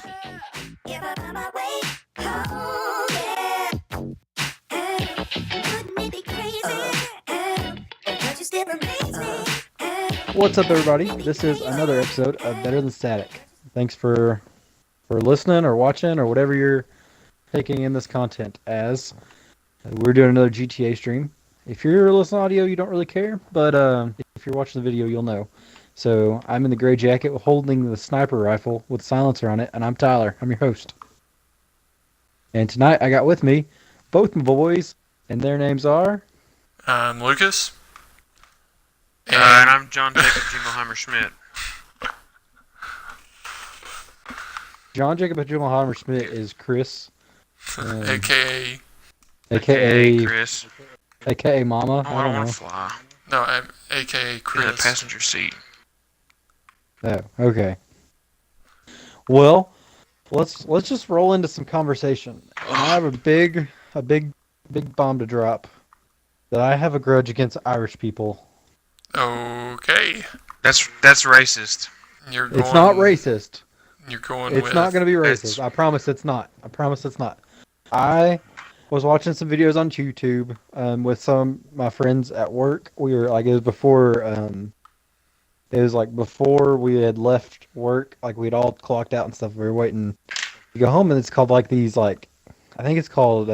If I find my way home, yeah. Wouldn't it be crazy? But you still amaze me. What's up, everybody? This is another episode of Better Than Static. Thanks for listening or watching or whatever you're taking in this content as. We're doing another GTA stream. If you're listening to audio, you don't really care, but if you're watching the video, you'll know. So I'm in the gray jacket holding the sniper rifle with silencer on it, and I'm Tyler. I'm your host. And tonight I got with me both my boys, and their names are... I'm Lucas. And I'm John Jacob Jingleheimer Schmidt. John Jacob Jingleheimer Schmidt is Chris. AKA Chris. AKA Mama. Oh, I don't want to fly. No, I'm AKA Chris. In the passenger seat. Oh, okay. Well, let's just roll into some conversation. And I have a big bomb to drop. That I have a grudge against Irish people. Okay. That's racist. It's not racist. You're going It's with... not going to be racist. I promise it's not. I was watching some videos on YouTube with some of my friends at work. We were like, it was before we had left work. Like we'd all clocked out and stuff. We were waiting to go home, and it's called like these I think it's called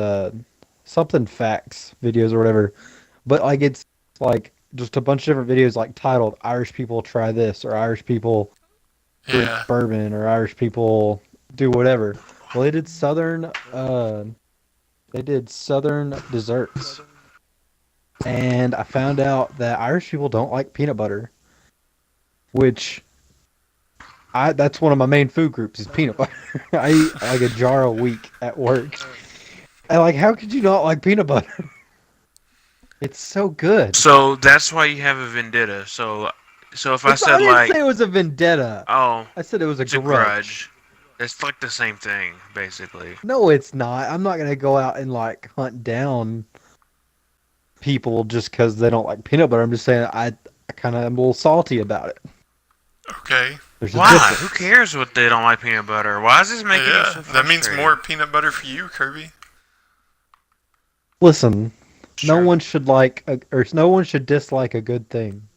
something facts videos or whatever. But like it's like just a bunch of different videos like titled "Irish people try this" or "Irish people drink bourbon" or "Irish people do whatever." Well, they did southern desserts, and I found out that Irish people don't like peanut butter, which that's one of my main food groups is peanut butter. I eat like a jar a week at work. And like, how could you not like peanut butter? It's so good. So that's why you have a vendetta. So if I said didn't say it was a vendetta. Oh, I said it was a it's grudge. It's like the same thing, basically. No, it's not. I'm not gonna go out and like hunt down people just because they don't like peanut butter. I'm just saying I kind of am a little salty about it. Okay. Why? Who cares what they don't like peanut butter? Why is this making you so frustrated? That means more peanut butter for you, Kirby. Listen, Sure. no one should dislike a good thing.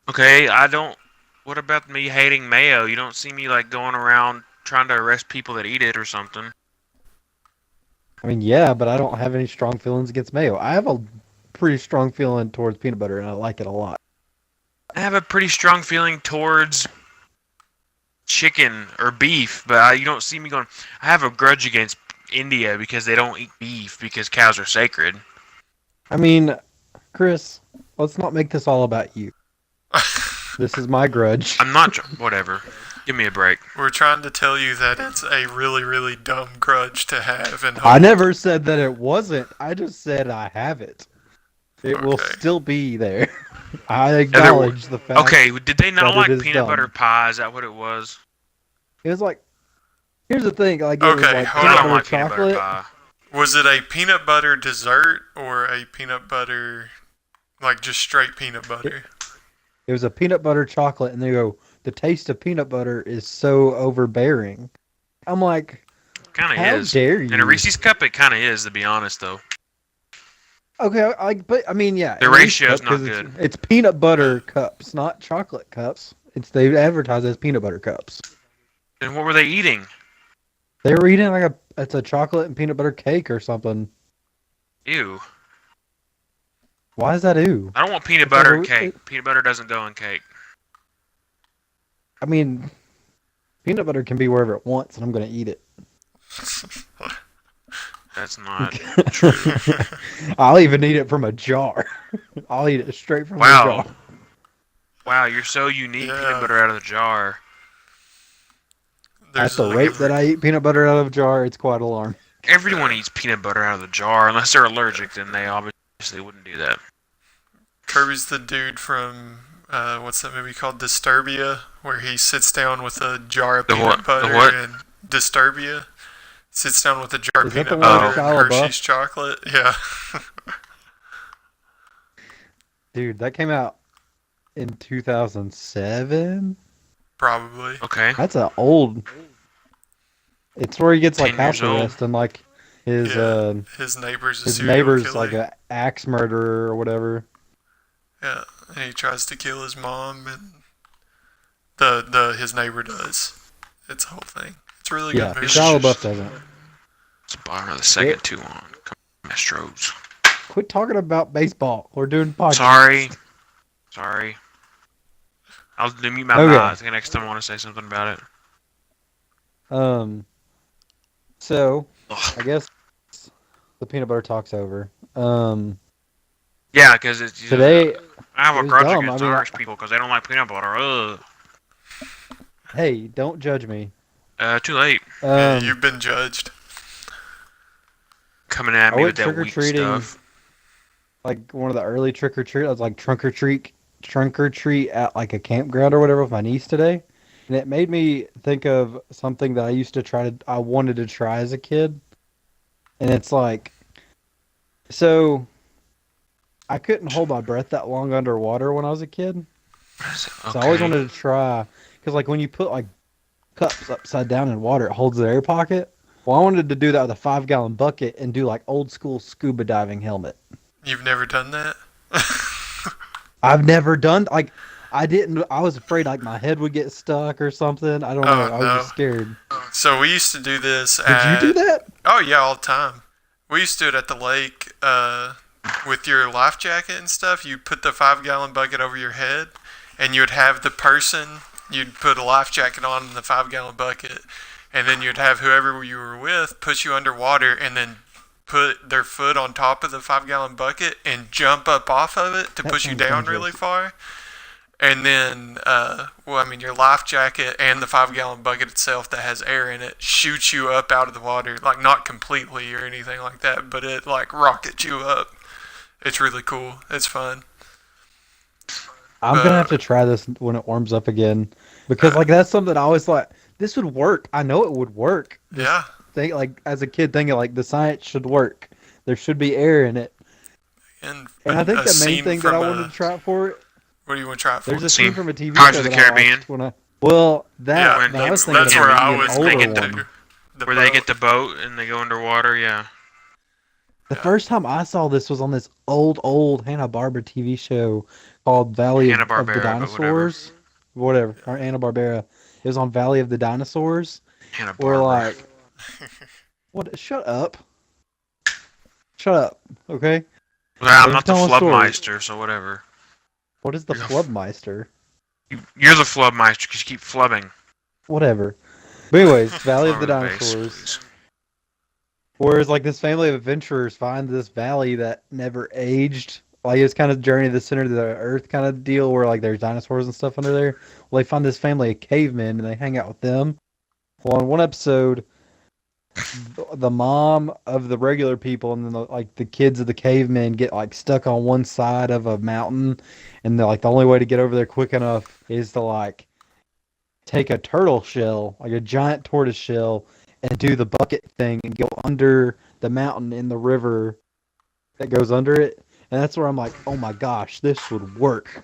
Okay, I don't... What about me hating mayo? You don't see me like going around trying to arrest people that eat it or something. I mean, yeah, but I don't have any strong feelings against mayo. I have a pretty strong feeling towards peanut butter, and I like it a lot. I have a pretty strong feeling towards chicken or beef, but you don't see me going... I have a grudge against India because they don't eat beef because cows are sacred. I mean, Chris, let's not make this all about you. This is my grudge. I'm not... Whatever. Give me a break. We're trying to tell you that it's a really, really dumb grudge to have. And I never said that it wasn't. I just said I have it. It will still be there. I acknowledge the fact. Okay, did they not like peanut dumb. butter pie? Is that what it was? It was like... Here's the thing. Like, it Okay, was like hold peanut on. butter like peanut butter chocolate. pie. Was it a peanut butter dessert or a peanut butter, like just straight peanut butter? It was a peanut butter chocolate, and they go, the taste of peanut butter is so overbearing. I'm like, Kind how of is. dare you? In a Reese's cup, it kind of is, to be honest, though. Okay, but I mean, yeah. The at least ratio's not because good. It's peanut butter cups, not chocolate cups. They advertise as peanut butter cups. And what were they eating? They were eating like it's a chocolate and peanut butter cake or something. Ew. Why is that ew? I don't want peanut butter in cake. Peanut butter doesn't go in cake. I mean, peanut butter can be wherever it wants, and I'm going to eat it. That's not true. I'll even eat it from a jar. I'll eat it straight from the jar. Wow, you're so unique. Yeah. Peanut butter out of the jar. At the rate that I eat peanut butter out of a jar, it's quite alarming. Everyone eats peanut butter out of the jar, unless they're allergic, then they obviously wouldn't do that. Kirby's the dude from, what's that movie called? Disturbia, where he sits down with a jar of peanut butter and Disturbia. Sits down with a jar of peanut butter and Hershey's chocolate. Yeah. Dude, that came out in 2007? Probably. Okay. That's an old... It's where he gets like 10 years house old. arrest and like his his neighbor's a his serial neighbor's killer. like a axe murderer or whatever. Yeah, and he tries to kill his mom, and his neighbor does. It's a whole thing. It's a really Yeah, good movie. Shia LaBeouf doesn't. It's bottom of the second two on. Astros. Quit talking about baseball. We're doing podcast. Sorry. I'll mute my Okay. mouth the next time I want to say something about it. So Ugh. I guess the peanut butter talk's over. Yeah, because it's Today, I have it a was grudge dumb. against I mean, Irish people because they don't like peanut butter. Ugh. hey, don't judge me. Too late. Yeah, you've been judged. Coming at I me went with that trick or weak treating, stuff. like one of the early trick or treat. I was like trunk or treat at like a campground or whatever with my niece today, and it made me think of something that I wanted to try as a kid, and it's like, so I couldn't hold my breath that long underwater when I was a kid, so I always wanted to try, because like when you put like cups upside down in water, it holds the air pocket. Well, I wanted to do that with a 5-gallon bucket and do like old school scuba diving helmet. You've never done that? I've never done like I was afraid like my head would get stuck or something. I don't know. I was just scared. So we used to do this Did you do that? Oh yeah, all the time. We used to do it at the lake with your life jacket and stuff. You put the 5-gallon bucket over your head, and you'd have the person, you'd put a life jacket on in the 5-gallon bucket, and then you'd have whoever you were with push you underwater and then put their foot on top of the 5-gallon bucket and jump up off of it to That push you sounds down dangerous. really far. And then, your life jacket and the 5-gallon bucket itself that has air in it shoots you up out of the water. Like, not completely or anything like that, but it, like, rockets you up. It's really cool. It's fun. I'm gonna have to try this when it warms up again, because like that's something I always thought this would work. I know it would work. Yeah. Think like as a kid thinking like the science should work. There should be air in it. And I think the main thing that I wanted to try it for. What do you want to try it for? There's a scene from a TV Pirates show of the that I Caribbean. watched when I. Well, that. Yeah, but I was thinking that's of where maybe I an was older thinking one. too. The Where they boat. get the boat and they go underwater, yeah. The first time I saw this was on this old Hanna-Barbera TV show called Valley of the Hanna-Barbera, but Dinosaurs. Whatever. Or Hanna-Barbera. It was on Valley of the Dinosaurs. Where Hanna-Barbera. like, what? Shut up. Shut up. Okay. Well, I'm They're not the telling stories. Flubmeister, so whatever. What is the You're the Flubmeister? You're the Flubmeister because you keep flubbing. Whatever. But anyways, Valley of the All over base, Dinosaurs. please. Whereas like this family of adventurers find this valley that never aged. Like it's kind of journey to the center of the earth kind of deal where like there's dinosaurs and stuff under there. Well, they find this family of cavemen and they hang out with them. Well, in one episode, the mom of the regular people and then the kids of the cavemen get like stuck on one side of a mountain, and they're like the only way to get over there quick enough is to like take a turtle shell, like a giant tortoise shell, and do the bucket thing and go under the mountain in the river that goes under it. And that's where I'm like, oh my gosh, this would work.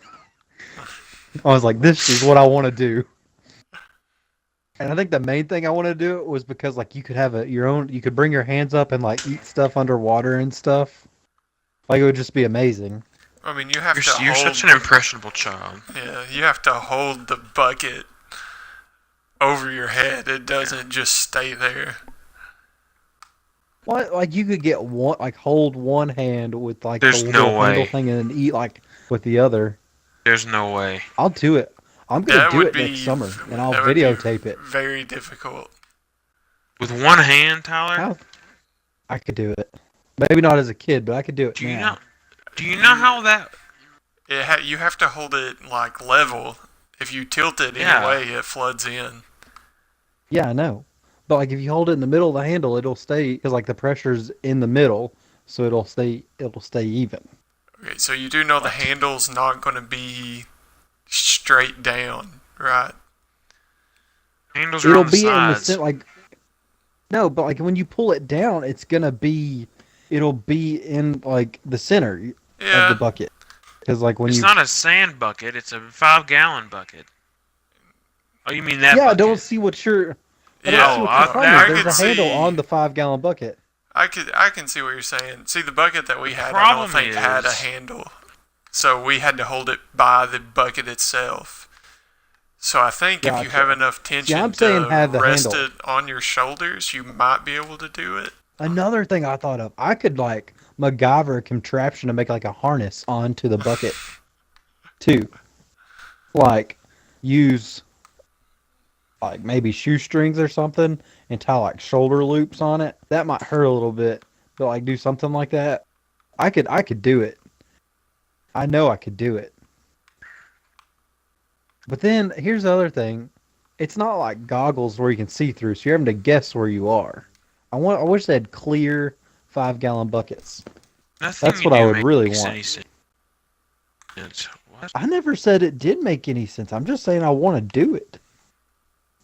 I was like, this is what I want to do. And I think the main thing I wanted to do it was because like you could have you could bring your hands up and like eat stuff underwater and stuff. Like it would just be amazing. I mean, you have to You're hold. such an impressionable child. Yeah, you have to hold the bucket over your head. It doesn't just stay there. What? Like you could get one, like hold one hand with like There's the no little handle way. thing and then eat like with the other. There's no way. I'll do it. I'm gonna That do would it be next summer and I'll that would be videotape it. Very difficult. With one hand, Tyler? How? I could do it. Maybe not as a kid, but I could do it Do you now. know? Do you know how that? You have to hold it like level. If you tilt it Yeah. any way, it floods in. Yeah, I know. But like if you hold it in the middle of the handle, it'll stay because like the pressure's in the middle, so it'll stay even. Okay, so you do know the handle's not going to be straight down, right? Handles are It'll on the be in the sides. center, like no, but like when you pull it down, it'll be in like the center of Yeah. the bucket. Because like when It's you not a sand bucket. It's a 5-gallon bucket. Oh, you mean that? yeah, I bucket. don't see what you're. I Yeah, don't see what I- the problem I is. could There's a handle see- on the 5-gallon bucket. I can see what you're saying. See, the bucket that we The had, I don't problem think had a is- handle, so we had to hold it by the bucket itself. So I think if you Gotcha. have enough tension I'm saying to have the rest handle. it on your shoulders, you might be able to do it. Another thing I thought of, I could like MacGyver a contraption to make like a harness onto the bucket too. Like use like maybe shoestrings or something and tie like shoulder loops on it. That might hurt a little bit, but like do something like that. I could do it. I know I could do it. But then here's the other thing. It's not like goggles where you can see through, so you're having to guess where you are. I wish they had clear 5-gallon buckets. Nothing That's you what I do would really makes want. any sense. What? I never said it did make any sense. I'm just saying I want to do it.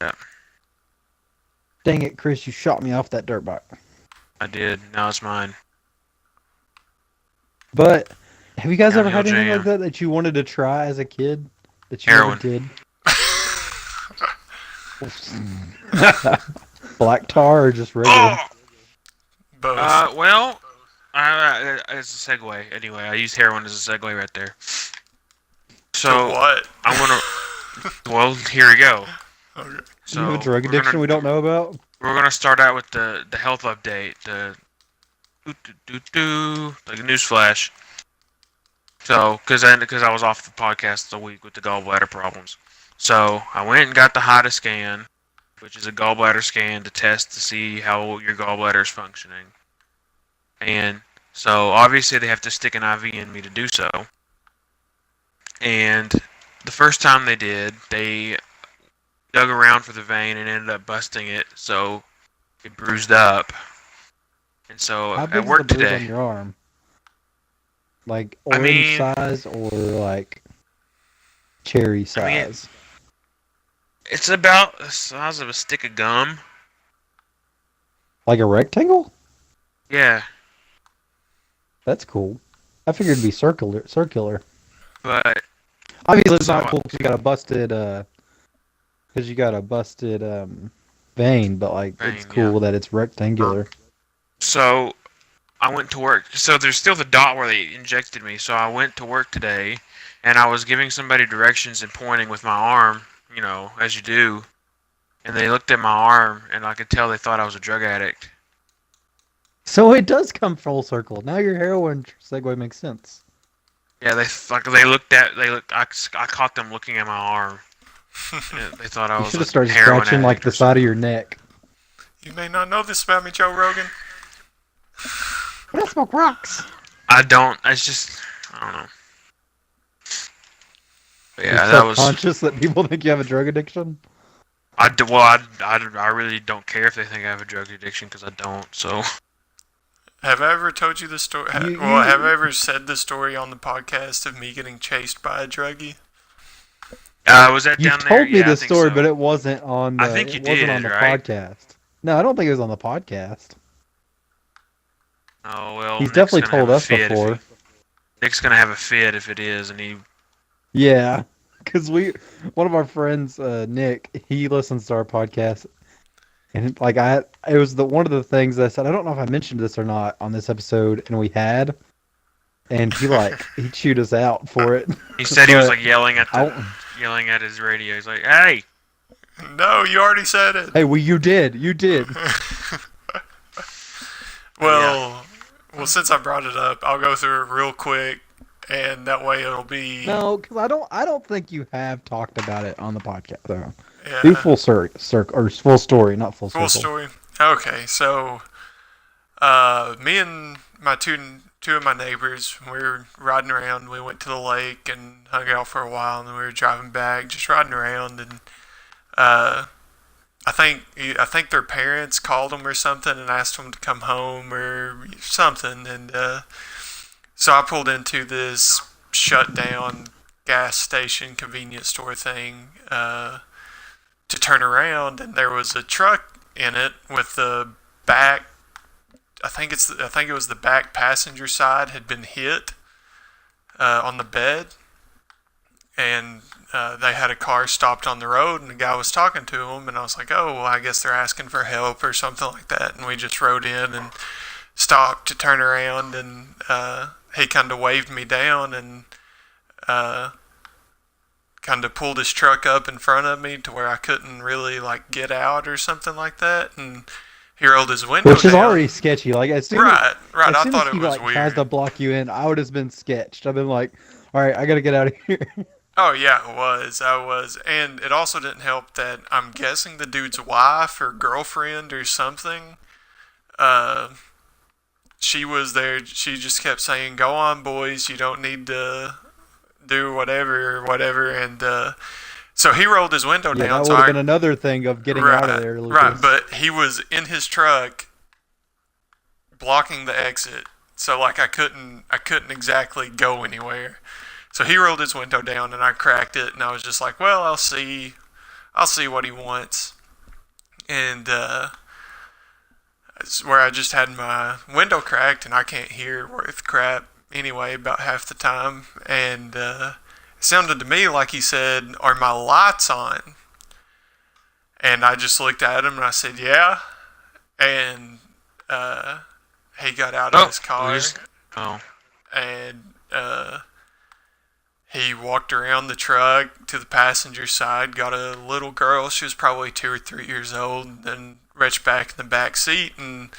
Yeah. Dang it, Chris, you shot me off that dirt bike. I did. Now it's mine. But have you guys ever Downhill had anything like jam. that you wanted to try as a kid that you Heroin. never did? Black tar or just regular? Both. Well, as a segue. Anyway, I use heroin as a segue right there. To So what? I want to. Well, here we go. Okay. So You have a drug we're addiction gonna- we don't know about? We're gonna start out with the health update. Like a news flash. So, because I was off the podcast a week with the gallbladder problems. So I went and got the HIDA scan, which is a gallbladder scan to test to see how your gallbladder is functioning. And so obviously they have to stick an IV in me to do so. And the first time they did, they dug around for the vein and ended up busting it, so it bruised up. And so How big at is work the bruise today, on your arm? Like I orange mean- size or like cherry I mean- size? it's about the size of a stick of gum. Like a rectangle? Yeah, That's cool. I figured it'd be circular. but Obviously, it's So- not cool because you got a busted vein, but like it's Vein, cool that it's rectangular. so I went to work. So there's still the dot where they injected me. So I went to work today, and I was giving somebody directions and pointing with my arm, as you do. And they looked at my arm, and I could tell they thought I was a drug addict. So it does come full circle. Now your heroin segue makes sense. Yeah, they I caught them looking at my arm. And they thought I You was should a have started heroin scratching like addict the or side of your neck. You may not know this about me, Joe Rogan. I smoke rocks. I don't. It's just I don't know. But You're yeah, that was. subconscious that people think you have a drug addiction. I really don't care if they think I have a drug addiction because I don't. So Have I ever told you the story? Have I ever said the story on the podcast of me getting chased by a druggie? was that You down told there? me Yeah, I this think story, so. but it wasn't on. I think you it wasn't did, on the right? podcast. No, I don't think it was on the podcast. Oh well. He's Nick's definitely gonna told have a us fit if before. Nick's gonna have a fit if it is, and he. Yeah, because one of our friends, Nick, he listens to our podcast, and like it was one of the things that I said. I don't know if I mentioned this or not on this episode, and we had, and he chewed us out for it. He said he was But like yelling at his radio. He's like, "Hey, No, you already said it. Hey, well, you did. Well, since I brought it up, I'll go through it real quick, and that way it'll be. No, because I don't think you have talked about it on the podcast. Though. Yeah. Do full or full story, not full circle. Full story. Okay, so me and my two of my neighbors, we were riding around. We went to the lake and hung out for a while, and then we were driving back, just riding around, and I think their parents called them or something and asked them to come home or something, and so I pulled into this shut down gas station convenience store thing to turn around, and there was a truck in it with the back. I think it was the back passenger side had been hit on the bed, and they had a car stopped on the road, and the guy was talking to him, and I was like, oh, well, I guess they're asking for help or something like that. And we just rode in and stopped to turn around, and he kind of waved me down and kind of pulled his truck up in front of me to where I couldn't really like get out or something like that, and he rolled his window Which is down. already sketchy. Like as soon right. as I soon thought as it he was like weird. tries to block you in, I would have been sketched. I've been like, all right, I gotta get out of here. Oh yeah, I was, and it also didn't help that I'm guessing the dude's wife or girlfriend or something. She was there. She just kept saying, "Go on, boys. You don't need to do whatever or whatever." And so he rolled his window Yeah, down. that So would have been another thing of getting out of there, Lucas. right. But he was in his truck, blocking the exit. So like I couldn't exactly go anywhere. So he rolled his window down, and I cracked it, and I was just like, "Well, I'll see what he wants." And it's where I just had my window cracked, and I can't hear worth crap anyway about half the time. And it sounded to me like he said, "Are my lights on?" And I just looked at him and I said, "Yeah." And he got out of his car. And he walked around the truck to the passenger side, got a little girl. She was probably 2 or 3 years old, then reached back in the back seat, and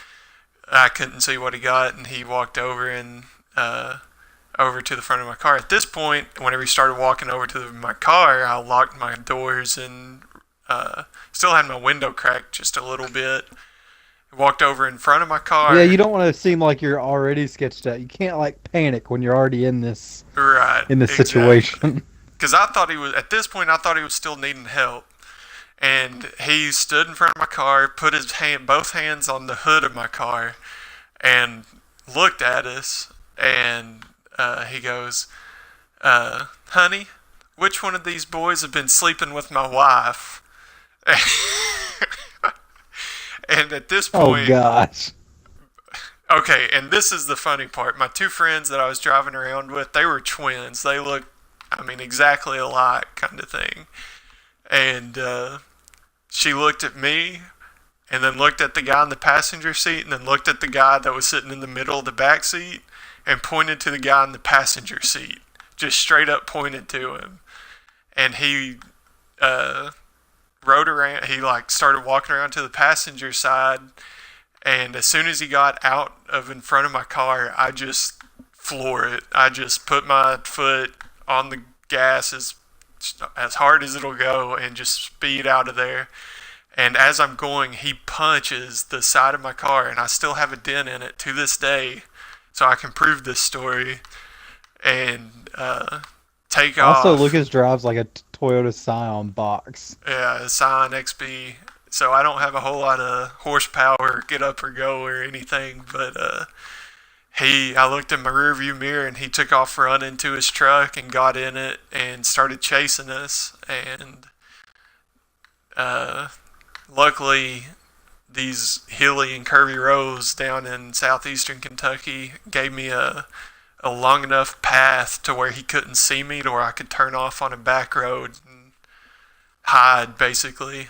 I couldn't see what he got, and he walked over and over to the front of my car. At this point, whenever he started walking over to my car, I locked my doors and still had my window cracked just a little bit. Walked over in front of my car. Yeah, you don't want to seem like you're already sketched out. You can't like panic when you're already in this situation. Because I thought he was at this point. I thought he was still needing help, and he stood in front of my car, put his both hands on the hood of my car, and looked at us. And he goes, "Honey, which one of these boys have been sleeping with my wife?" And at this point... Oh, gosh. Okay, and this is the funny part. My 2 friends that I was driving around with, they were twins. They looked, exactly alike kind of thing. And she looked at me, and then looked at the guy in the passenger seat, and then looked at the guy that was sitting in the middle of the back seat, and pointed to the guy in the passenger seat. Just straight up pointed to him. And he... rode around. He started walking around to the passenger side, and as soon as he got out of in front of my car, I just floored it. I just put my foot on the gas as hard as it'll go and just speed out of there. And as I'm going, he punches the side of my car, and I still have a dent in it to this day, so I can prove this story. And take off. Also, Lucas drives like a Toyota Scion box. Yeah, a Scion XB. So I don't have a whole lot of horsepower, get up or go or anything. But I looked in my rearview mirror, and he took off running to his truck and got in it and started chasing us. And luckily, these hilly and curvy roads down in southeastern Kentucky gave me a long enough path to where he couldn't see me, to where I could turn off on a back road and hide, basically,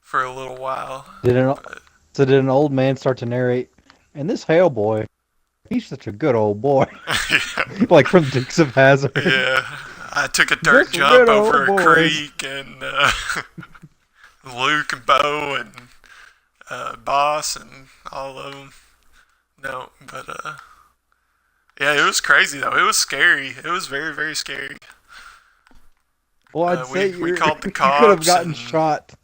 for a little while. Did an old man start to narrate, and this Hellboy, he's such a good old boy. Yeah. Like from Dukes of Hazzard. Yeah. I took a dirt This jump good old over a boy. creek, and Luke and Bo and Boss and all of them. No, but yeah, it was crazy though. It was scary. It was very, very scary. Well, I'd say we called the you could have cops gotten and- shot.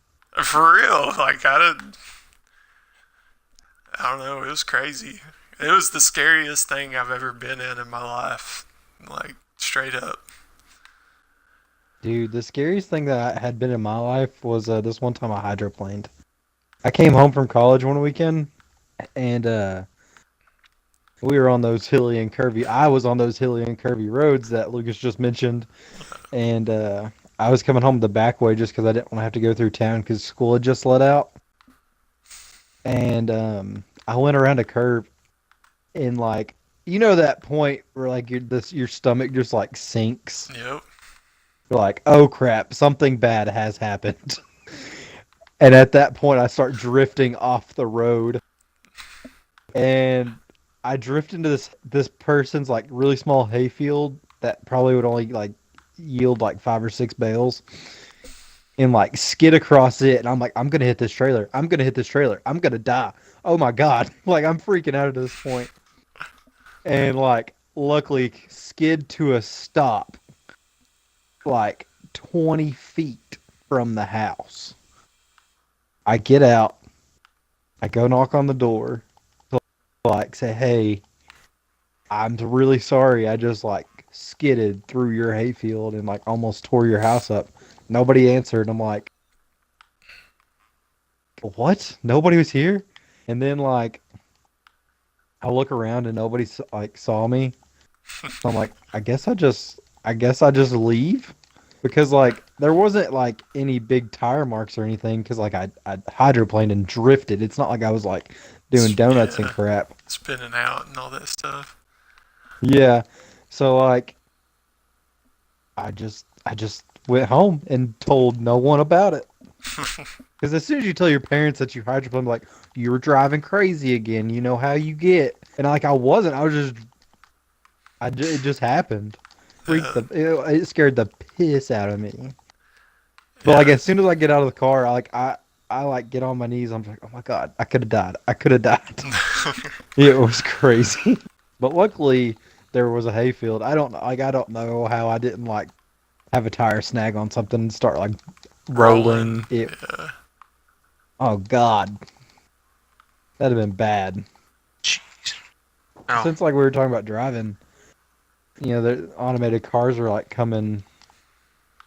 For real, like I don't know. It was crazy. It was the scariest thing I've ever been in my life. Like straight up. Dude, the scariest thing that had been in my life was this one time I hydroplaned. I came home from college one weekend, and we were on those hilly and curvy. I was on those hilly and curvy roads that Lucas just mentioned, and I was coming home the back way just because I didn't want to have to go through town because school had just let out. And I went around a curve, and that point where your stomach just sinks. Yep. You're like, oh crap, something bad has happened. And at that point, I start drifting off the road, and I drift into this person's like really small hayfield that probably would only like yield like 5 or 6 bales, and like skid across it. And I'm like, I'm gonna hit this trailer. I'm gonna hit this trailer. I'm gonna die. Oh my god! Like I'm freaking out at this point, and like luckily skid to a stop, like 20 feet from the house. I get out. I go knock on the door. Like say, hey, I'm really sorry. I just like skidded through your hayfield and like almost tore your house up. Nobody answered. I'm like, what? Nobody was here? And then like I look around and nobody like saw me. So I'm like, I guess I just leave, because like there wasn't like any big tire marks or anything, because like I hydroplaned and drifted. It's not like I was like doing donuts and crap. Spinning out and all that stuff. Yeah. So like I just went home and told no one about it. Because as soon as you tell your parents that you hydroplaned, like, you were driving crazy again, you know how you get. And like I wasn't. I was just it just happened. It scared the piss out of me. But like as soon as I get out of the car, I like get on my knees. I'm like, oh my god, I could have died. I could have died. It was crazy. But luckily there was a hayfield. I don't know how I didn't like have a tire snag on something and start like rolling. Oh god, that'd have been bad. Jeez. Oh. Since like we were talking about driving, you know, the automated cars are like coming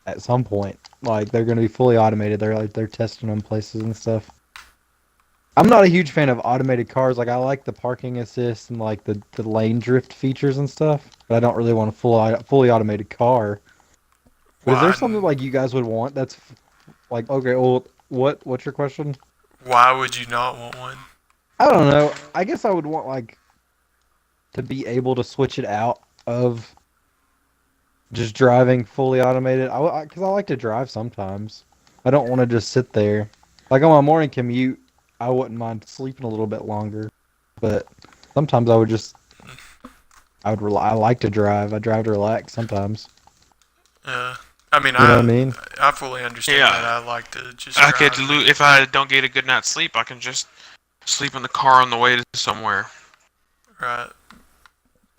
at some point. Like they're going to be fully automated. They're testing them places and stuff. I'm not a huge fan of automated cars. Like I like the parking assist and like the lane drift features and stuff, but I don't really want a fully automated car. But is there something like you guys would want that's like, okay, well, what's your question? Why would you not want one? I don't know. I guess I would want like to be able to switch it out of just driving fully automated. Because I like to drive sometimes. I don't want to just sit there. Like on my morning commute, I wouldn't mind sleeping a little bit longer. But sometimes I like to drive. I drive to relax sometimes. I mean, You know what I mean? I fully understand Yeah. that. I like to just I drive. could if I don't get a good night's sleep, I can just sleep in the car on the way to somewhere. Right.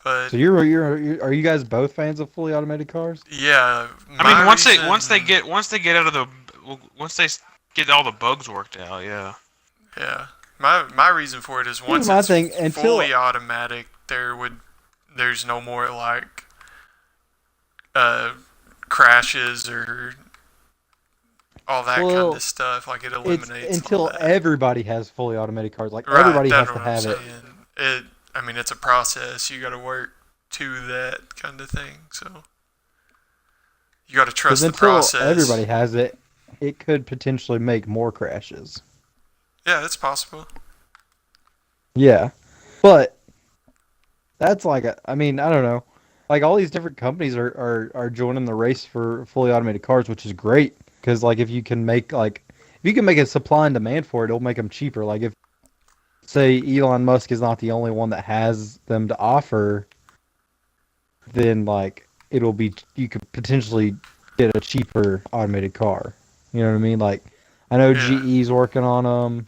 But So are you guys both fans of fully automated cars? yeah, I mean, once they get all the bugs worked out, yeah. Yeah. My reason for it is once my it's thing, until- fully automatic, there's no more like crashes or all that kind of stuff. Like it eliminates It's until all that. everybody has fully automated cars. Like Right, everybody that's has to what I'm have it. saying. I mean, it's a process. You got to work to that kind of thing. So you got to trust the Until process. everybody has it, it could potentially make more crashes. Yeah, that's possible. Yeah, but that's like I mean, I don't know. Like all these different companies are joining the race for fully automated cars, which is great because like if you can make a supply and demand for it, it'll make them cheaper. Like if say Elon Musk is not the only one that has them to offer, then like you could potentially get a cheaper automated car. You know what I mean? Like I know GE's working on them,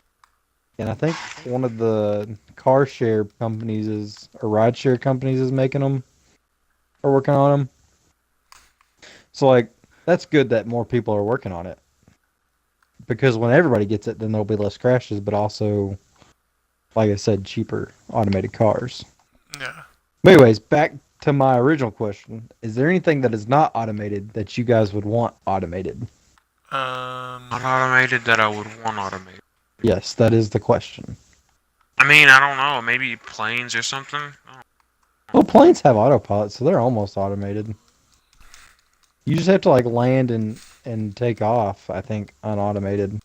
and I think one of the car share companies or ride share companies is making them or working on them. So like that's good that more people are working on it, because when everybody gets it, then there'll be less crashes, but also, like I said, cheaper automated cars. Yeah. But anyways, back to my original question. Is there anything that is not automated that you guys would want automated? Not automated that I would want automated. Yes, that is the question. I mean, I don't know. Maybe planes or something. Well, planes have autopilot, so they're almost automated. You just have to like land and take off, I think, unautomated.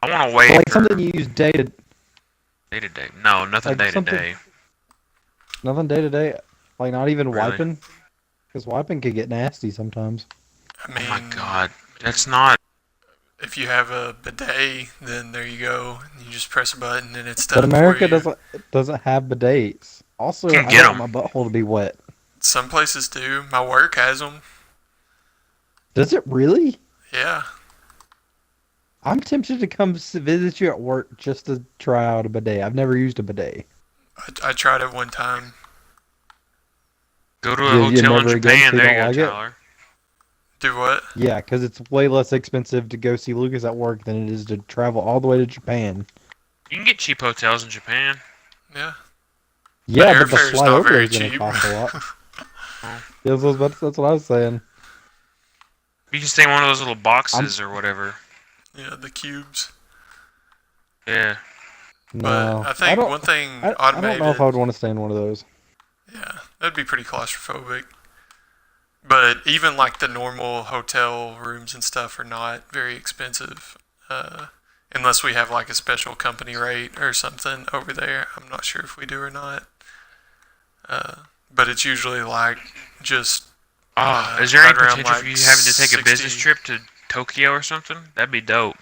I want to wait Like for something you use day to day. No, nothing like day to something- day. nothing day to day. Like not even Really? wiping, because wiping could get nasty sometimes. I mean, Oh my god, that's not. if you have a bidet, then there you go. You just press a button and it's But done for America you. doesn't have bidets. Also, Can't I get don't want 'em. my butthole to be wet. Some places do. My work has them. Does it really? Yeah. I'm tempted to come visit you at work just to try out a bidet. I've never used a bidet. I tried it one time. Go to a You hotel in never again, Japan. so you There you don't go, like it? Tyler. Do what? Yeah, because it's way less expensive to go see Lucas at work than it is to travel all the way to Japan. You can get cheap hotels in Japan. Yeah. Yeah, but the airfare's flight not over very is going to cheap. cost a lot. Yeah, that's what I was saying. You can stay in one of those little boxes or whatever. Yeah, the cubes. Yeah. No, But I think one thing I automated. don't know if I would want to stay in one of those. Yeah, that'd be pretty claustrophobic. But even like the normal hotel rooms and stuff are not very expensive, unless we have like a special company rate or something over there. I'm not sure if we do or not. But it's usually like just. Is there any right around, potential like, for you having to take a 60. business trip to Tokyo or something? That'd be dope.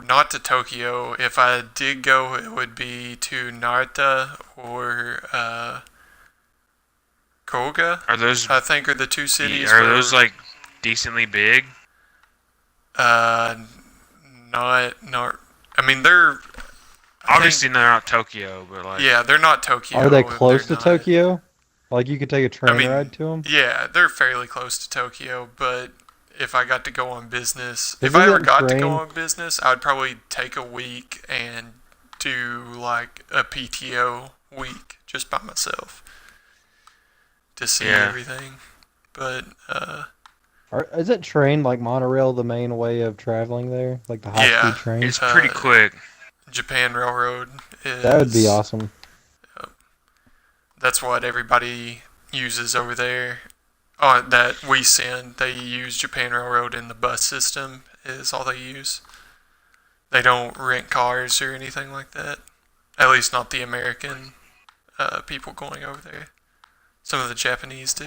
Not to Tokyo. If I did go, it would be to Narita or Koga. Are those I think are the two cities. are those like decently big? Not. I mean, they're. Obviously they're not Tokyo, but like Yeah, they're not Tokyo. Are they close to They're not- Tokyo? Like you could take a train mean, ride to them? Yeah, they're fairly close to Tokyo, but if I got to go on business, if Isn't I ever that got to train- go on business, I would probably take a week and do like a PTO week just by myself to see everything. But Isn't train like monorail the main way of traveling there? Like the high-speed train? it's pretty quick. Japan Railroad is. That would be awesome. That's what everybody uses over there. Oh, that we send, they use Japan Railroad in the bus system is all they use. They don't rent cars or anything like that. At least not the American people going over there. Some of the Japanese do.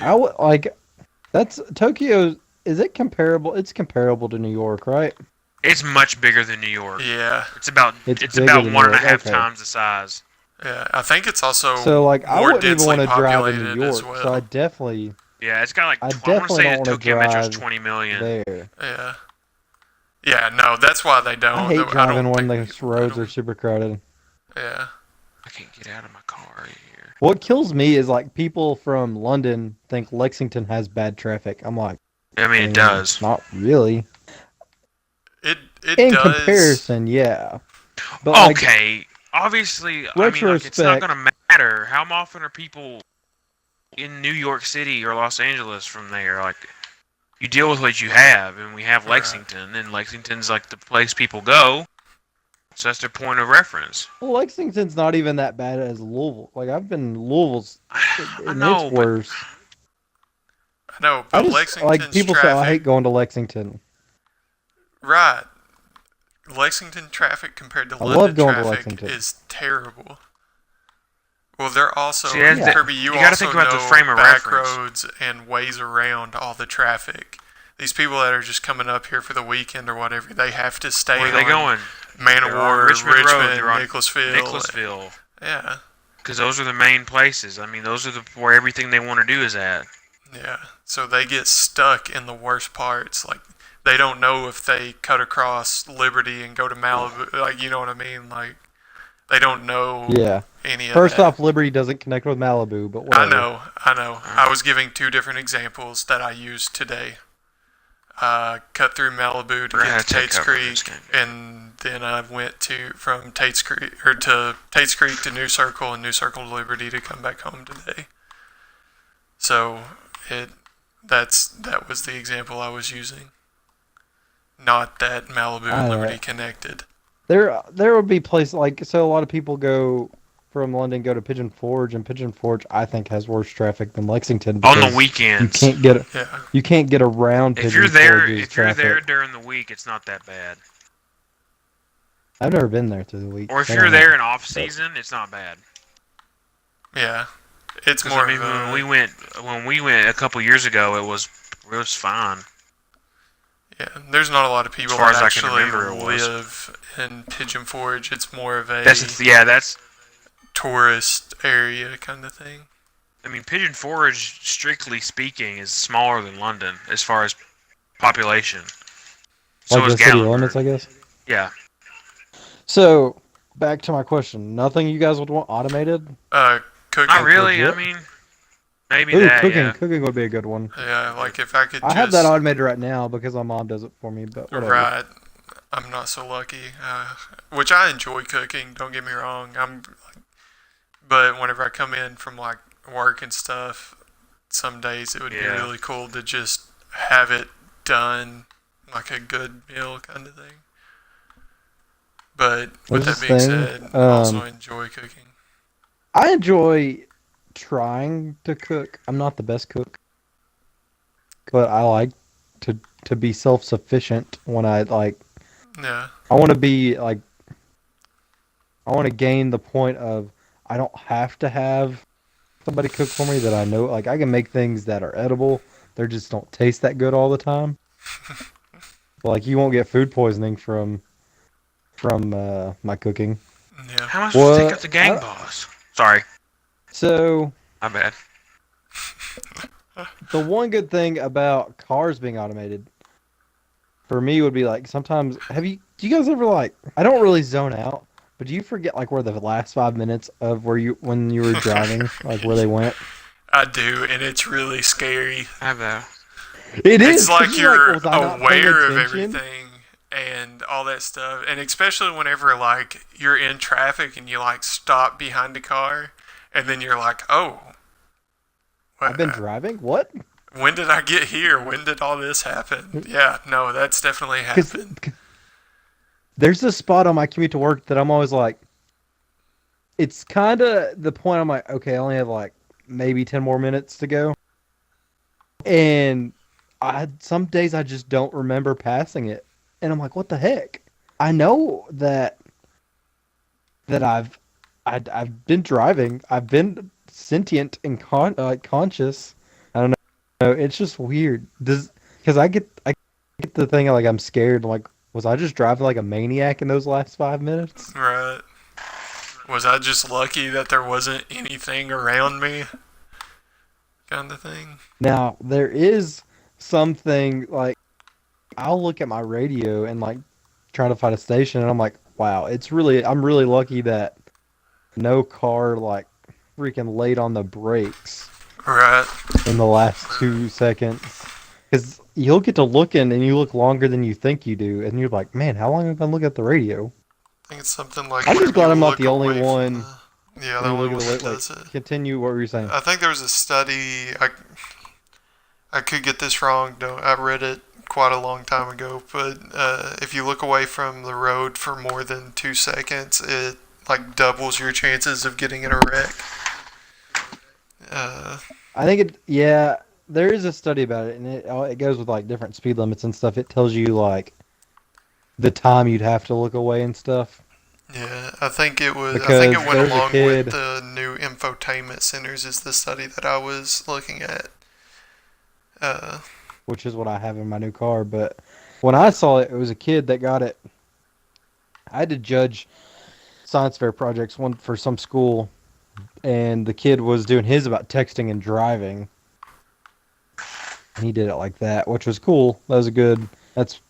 That's Tokyo. Is it comparable? It's comparable to New York, right? It's much bigger than New York. Yeah, It's about It's it's bigger about than one and New a York, half okay. times the size. yeah. I think it's also So like I more wouldn't even densely want to drive in populated New York. as well. So I definitely Yeah, it's got like I I want to definitely say don't the wanna Tokyo Metro's drive 20 million. there. Yeah. Yeah, no, that's why they don't. I hate don't driving when think- the roads I are don't- super crowded. Yeah. I can't get out of my car here. What kills me is like people from London think Lexington has bad traffic. I'm like, I mean, it does. Not really. It In does. comparison, yeah. But like, Okay, obviously, I mean, like, it's not Retrospect- gonna matter. How often are people in New York City or Los Angeles from there? Like, you deal with what you have, and we have Right. Lexington, and Lexington's like the place people go. So that's their point of reference. Lexington's not even that bad as Louisville. Like I've been Louisville's, I and know, it's but worse. I know, I but just Lexington's like people say traffic. I hate going to Lexington. Right. Lexington traffic compared to I London love going to traffic Lexington. is terrible. Well, they're also See, that's the- Kirby. you You gotta also think about the know frame of back reference. roads and ways around all the traffic. These people that are just coming up here for the weekend or whatever, they have to stay. Where are they on going? Man of They're on War, Richmond Road, Richmond, they're on Nicholasville. Nicholasville. Yeah, Because those are the main places. I mean, those are where everything they want to do is at. yeah. So they get stuck in the worst parts. Like they don't know if they cut across Liberty and go to Malibu. Like you know what I mean? Like they don't know Yeah. any of First that. off, Liberty doesn't connect with Malibu, but whatever. I know. I was giving two different examples that I used today. Cut through Malibu to We're gonna get have to to Tate's cover Creek, this game. and then I went from Tate's Creek to Tate's Creek to New Circle and New Circle to Liberty to come back home today. So that was the example I was using. Not that Malibu and Liberty connected. There would be places like so. A lot of people go from London go to Pigeon Forge, and Pigeon Forge I think has worse traffic than Lexington. On because the weekends. Yeah. You can't get around. If Pigeon you're there, Forge's if you're traffic. there during the week, it's not that bad. I've never been there through the week. Or if I you're don't know. there in off season, it's not bad. Yeah. It's 'Cause, more I mean, of a, when we went a couple years ago, it was fine. yeah, there's not a lot of people far that as I can actually remember, it was. live in Pigeon Forge. It's more of a That's. tourist area kind of thing. I mean, Pigeon Forge, strictly speaking, is smaller than London as far as population. So Like is the city Gatlinburg. limits, I guess. Yeah. So back to my question. Nothing you guys would want automated? Cooking. Not really. legit? I mean, maybe Ooh, that. cooking. Yeah. Cooking would be a good one. Yeah, like if I could I just. have that automated right now because my mom does it for me. But whatever. Right. I'm not so lucky. Which I enjoy cooking. Don't get me wrong. But whenever I come in from like work and stuff, some days it would be really cool to just have it done, like a good meal kind of thing. But with that being said, I also enjoy cooking. I enjoy trying to cook. I'm not the best cook, but I like to be self-sufficient when I like. Yeah. I want to be like. I want to gain the point of I don't have to have somebody cook for me that I know. Like I can make things that are edible. They just don't taste that good all the time. Like you won't get food poisoning from my cooking. Yeah. How am I supposed to take out the gang boss? Sorry. So My bad. the one good thing about cars being automated for me would be like sometimes do you guys ever like I don't really zone out, but do you forget like where the last 5 minutes of when you were driving, like where they went? I do, and it's really scary. I have that. It's like you're was I not paying aware of attention? everything and all that stuff, and especially whenever like you're in traffic and you like stop behind a car, and then you're like, oh, I've been driving? What? when did I get here? When did all this happen? Yeah, no, that's definitely happened. There's a spot on my commute to work that I'm always like, it's kind of the point I'm like, okay, I only have like maybe 10 more minutes to go. And some days I just don't remember passing it. And I'm like, what the heck? I know that I've been driving. I've been sentient and conscious. I don't know. It's just weird. Because I get the thing like I'm scared. Like, was I just driving like a maniac in those last 5 minutes? Right. Was I just lucky that there wasn't anything around me? Kind of thing. Now, there is something like I'll look at my radio and like try to find a station and I'm like, wow, I'm really lucky that no car like freaking laid on the brakes Right. in the last 2 seconds. Because you'll get to looking and you look longer than you think you do. And you're like, man, how long have I looked at the radio? I think it's something like. I'm just glad I'm not look the only away from one. Yeah, the only one that Like, does it. continue, what were you saying? I think there was a study. I could get this wrong. I read it quite a long time ago, but if you look away from the road for more than 2 seconds, it like doubles your chances of getting in a wreck. I think there is a study about it, and it goes with like different speed limits and stuff. It tells you like the time you'd have to look away and stuff. Yeah, I think it was. Because I think it went there's a along kid- with the new infotainment centers. Is the study that I was looking at. Which is what I have in my new car. But when I saw it, it was a kid that got it. I had to judge science fair projects one for some school, and the kid was doing his about texting and driving. And he did it like that, which was cool. That was a good. That's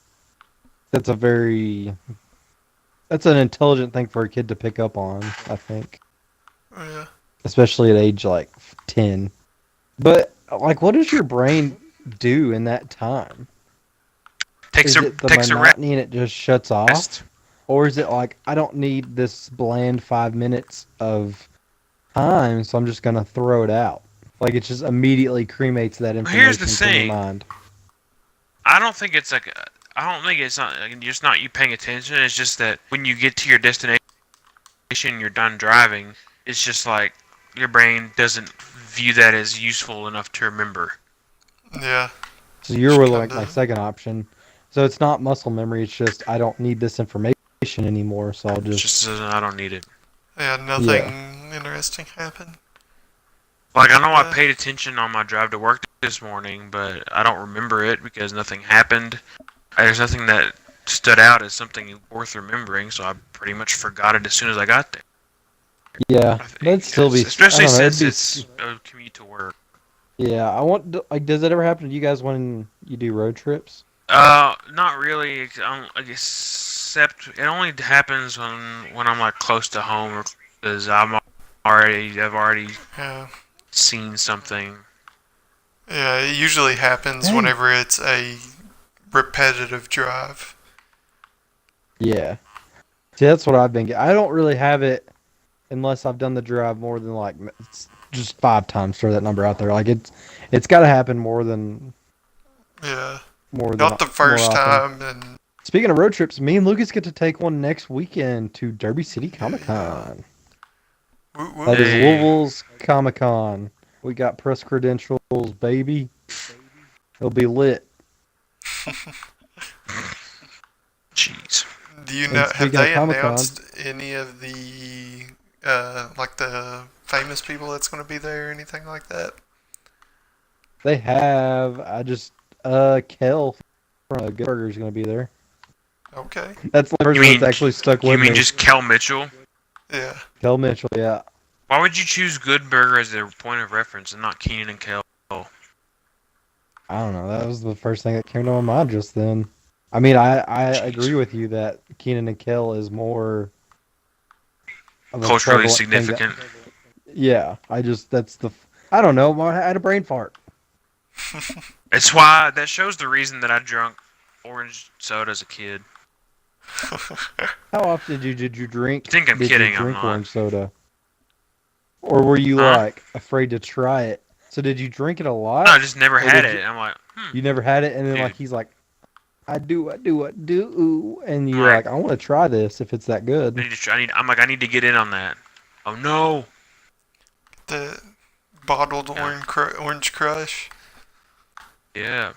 an intelligent thing for a kid to pick up on, I think. Yeah. Especially at age like 10. But like, what does your brain do in that time? Takes Is it the a monotony and it just shuts off? rest. Or is it like, I don't need this bland 5 minutes of time, so I'm just going to throw it out? Like, it just immediately cremates that information Here's the from thing. your mind. I don't think it's like. I don't think it's not. Just not you paying attention. It's just that when you get to your destination, you're done driving. It's just like your brain doesn't view that as useful enough to remember. Yeah. So you're like kinda- my second option. So it's not muscle memory, it's just, I don't need this information anymore, so I'll It's just... just I don't need it. Yeah. Nothing interesting happened. Like, I know I paid attention on my drive to work this morning, but I don't remember it because nothing happened. There's nothing that stood out as something worth remembering, so I pretty much forgot it as soon as I got there. Yeah, I think. that'd still be, Especially I don't know, since it's a commute to work. Yeah, like, does it ever happen to you guys when you do road trips? Not really. Except it only happens when I'm like close to home, or because I've already Yeah. seen something. Yeah, it usually happens Dang. whenever it's a repetitive drive. Yeah. See, that's what I've been. I don't really have it unless I've done the drive more than like just 5 times. Throw that number out there. Like it's got to happen Yeah. more Not the more first often. time, and Speaking of road trips, me and Lucas get to take one next weekend to Derby City Comic Con. whoop, whoop. That is Hey. Louisville's Comic Con. We got press credentials, baby. It'll be lit. Jeez. Do you And know? Have speaking of they Comic-Con- announced any of the like the famous people that's going to be there or anything like that? They have. Kel from Good Burger is going to be there. Okay. That's the person mean- that's actually stuck You with mean me. just Kel Mitchell? Yeah. Kel Mitchell, yeah. Why would you choose Good Burger as a point of reference and not Keenan and Kel? I don't know. That was the first thing that came to my mind just then. I mean, I Jeez. agree with you that Keenan and Kel is more of a Culturally prevalent thing that- significant. yeah, I don't know. I had a brain fart. It's why that shows the reason that I drunk orange soda as a kid. How often did you drink? I think I'm did kidding, You I'm drink not. orange soda, or were you Huh? like afraid to try it? So did you drink it a lot? No, I just never Or had did it. I'm like, You never had it, and then Dude. like he's like, I do, and you're Right. like, I want to try this if it's that I good. need to try. I need to get in on that. Oh no! The bottled Yeah. orange crush. Yeah,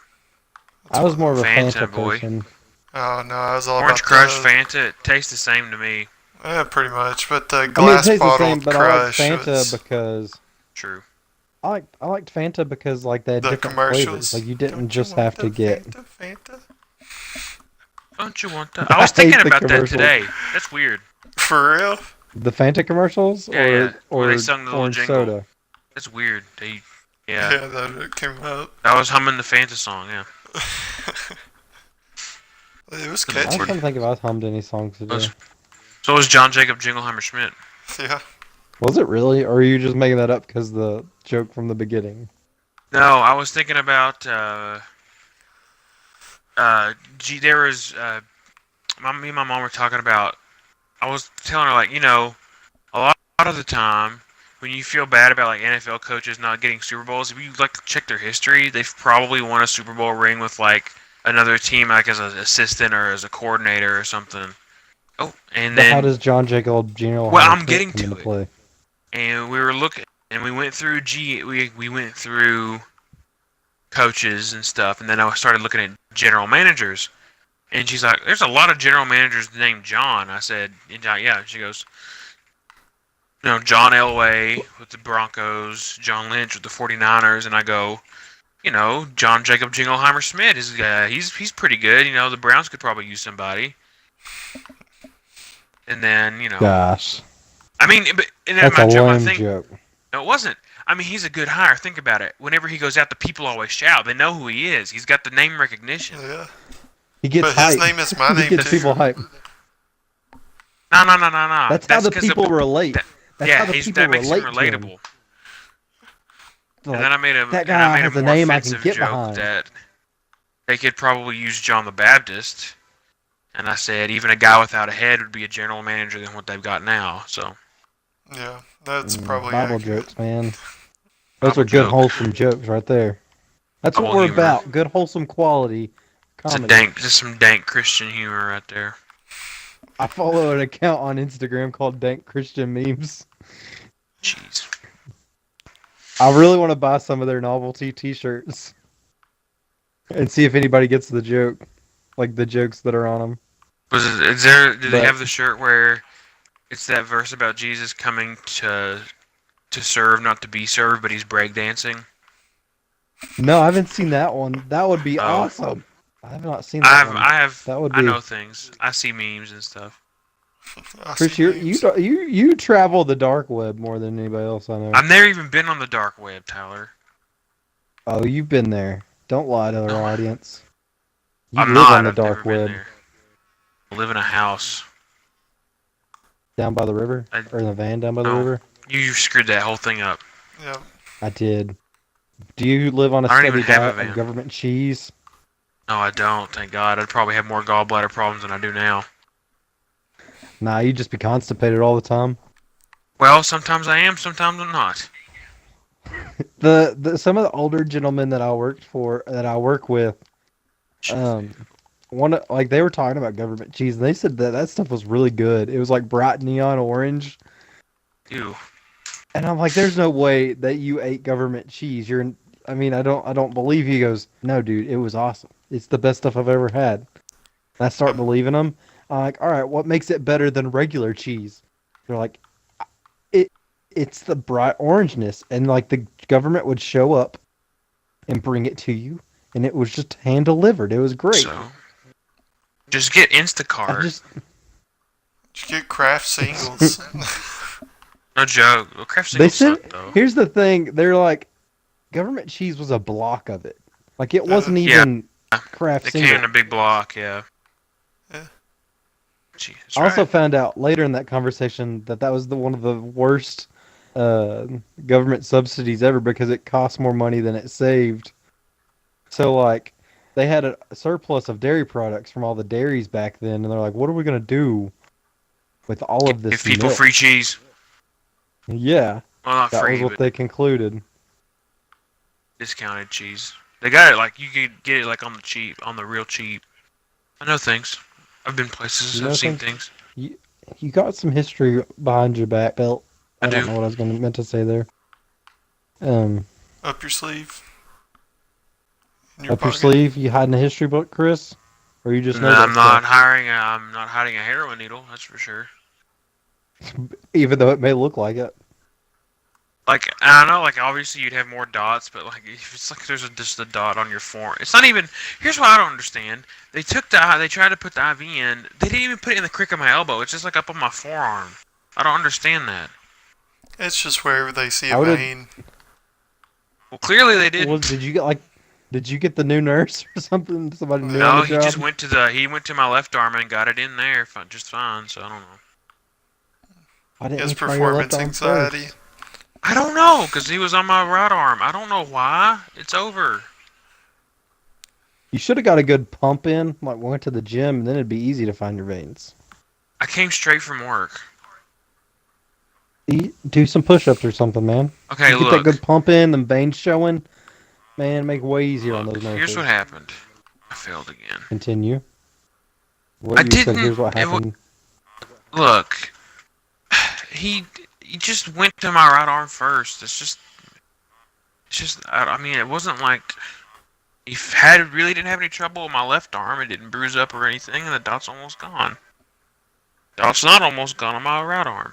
I was more of a Fanta, Fanta boy. person. Oh no, I was all Orange about Crush, the, Fanta, it tastes the same to me. Yeah, pretty much. But the I mean, it glass tastes the same, bottled but I like crush Fanta was because True. I liked Fanta because like they had the different commercials. flavors. Like you didn't Don't just you want have to the get. Fanta? Don't you want that? I was I thinking hate the about that commercials. today. That's weird. For real? The Fanta commercials, Yeah, or yeah. Where or they sung the little orange jingle. soda. That's weird. Yeah. Yeah, that it came up. I was humming the Fanta song. Yeah. It was I was catchy. trying to think if I hummed any songs today. Was- So was John Jacob Jingleheimer Schmidt. Yeah. Was it really, or are you just making that up because the joke from the beginning? No, I was thinking about there was me and my mom were talking about. I was telling her like, a lot of the time when you feel bad about like NFL coaches not getting Super Bowls, if you like to check their history, they've probably won a Super Bowl ring with like another team, like as an assistant or as a coordinator or something. Oh, and But then how does John Jacob General Well, I'm come getting into to it. play? and we were looking, and we went through we went through coaches and stuff, and then I started looking at general managers, and she's like, "There's a lot of general managers named John." I said, "Yeah." She goes, John Elway with the Broncos, John Lynch with the 49ers, and I go, John Jacob Jingleheimer Schmidt is he's pretty good. The Browns could probably use somebody. And then Gosh, I mean, and that's I'm a not joking. I lame think joke. no, it wasn't. I mean, he's a good hire. Think about it. Whenever he goes out, the people always shout. They know who he is. He's got the name recognition. Yeah. He gets But his hype. name is my he name gets too. people hype. No. That's how the 'cause people relate. that- That's yeah, how the people that makes him relate to him. relatable. Like, And then I made a that and I guy made has a a more name I can offensive get joke behind. that they could probably use John the Baptist. And I said even a guy without a head would be a general manager than what they've got now. So Yeah, that's probably Bible accurate. jokes, man. Those Bible are good, joke. wholesome jokes right there. That's what Bible we're humor. about. Good, wholesome quality comedy. just some dank Christian humor right there. I follow an account on Instagram called Dank Christian Memes. Jeez. I really want to buy some of their novelty T-shirts and see if anybody gets the joke, like the jokes that are on them. Is there? Do they But- have the shirt where it's that verse about Jesus coming to to serve, not to be served, but he's breakdancing. No, I haven't seen that one. That would be Oh. awesome. I have not seen that one. That would I be. know things. I see memes and stuff. Chris, you travel the dark web more than anybody else I know. I've never even been on the dark web, Tyler. Oh, you've been there. Don't lie to our No. audience. You I'm live not. on the I've never dark been web. there. I live in a house. Down by the river? Or in the van down by the river? You screwed that whole thing up. Yep. I did. Do you live on a I don't steady even have a diet van. of government cheese? No, I don't. Thank God. I'd probably have more gallbladder problems than I do now. Nah, you just be constipated all the time. Well, sometimes I am, sometimes I'm not. Some of the older gentlemen that I work with, they were talking about government cheese, and they said that stuff was really good. It was like bright neon orange. Ew. And I'm like, there's no way that you ate government cheese. I don't believe you. He goes, no, dude, it was awesome. It's the best stuff I've ever had. And I start believing them. I'm like, all right, what makes it better than regular cheese? They're like, it's the bright orangeness, and like the government would show up and bring it to you, and it was just hand delivered. It was great. So, just get Instacart. Did you get Kraft singles? No joke. Well, Kraft They singles said, suck, though. here's the thing. They're like, government cheese was a block of it. Like, it wasn't even Kraft It single. came in a big block, yeah. Yeah. Gee, I also found out later in that conversation that was one of the worst government subsidies ever, because it cost more money than it saved. So, like, they had a surplus of dairy products from all the dairies back then, and they're like, what are we going to do with all of this Give people milk? free cheese. Yeah, Well, not that free, was what but they concluded. discounted cheese. They got it, like, you could get it, like, on the cheap, on the real cheap. I know things. I've been places, I've seen things. You got some history behind your back belt. I don't do. know what I was meant to say there. Up your sleeve. In Up your pocket. sleeve? You hiding a history book, Chris? Or you just know that I'm not stuff? I'm not hiding a heroin needle, that's for sure. Even though it may look like it. Like, I don't know, like, obviously you'd have more dots, but, like, if it's like there's just a dot on your forearm. It's not even, here's what I don't understand. They tried to put the IV in, they didn't even put it in the crick of my elbow, it's just, like, up on my forearm. I don't understand that. It's just wherever they see a vein. Well, clearly they didn't. Well, did you get the new nurse or something? Somebody new No, on the he job? just went to my left arm and got it in there just fine, so I don't know. Why didn't He has you try your left performance arm anxiety. first? I don't know, because he was on my right arm. I don't know why. It's over. You should have got a good pump in, like went to the gym, and then it'd be easy to find your veins. I came straight from work. Do some push-ups or something, man. Okay, You get look. that good pump in, them veins showing, man, make it way easier on those nurses. Here's what happened. I failed again. Continue. I didn't. Here's what happened. Look, he just went to my right arm first. It's just. I mean, it wasn't like he really didn't have any trouble with my left arm. It didn't bruise up or anything, and the dot's almost gone. Dot's not almost gone on my right arm.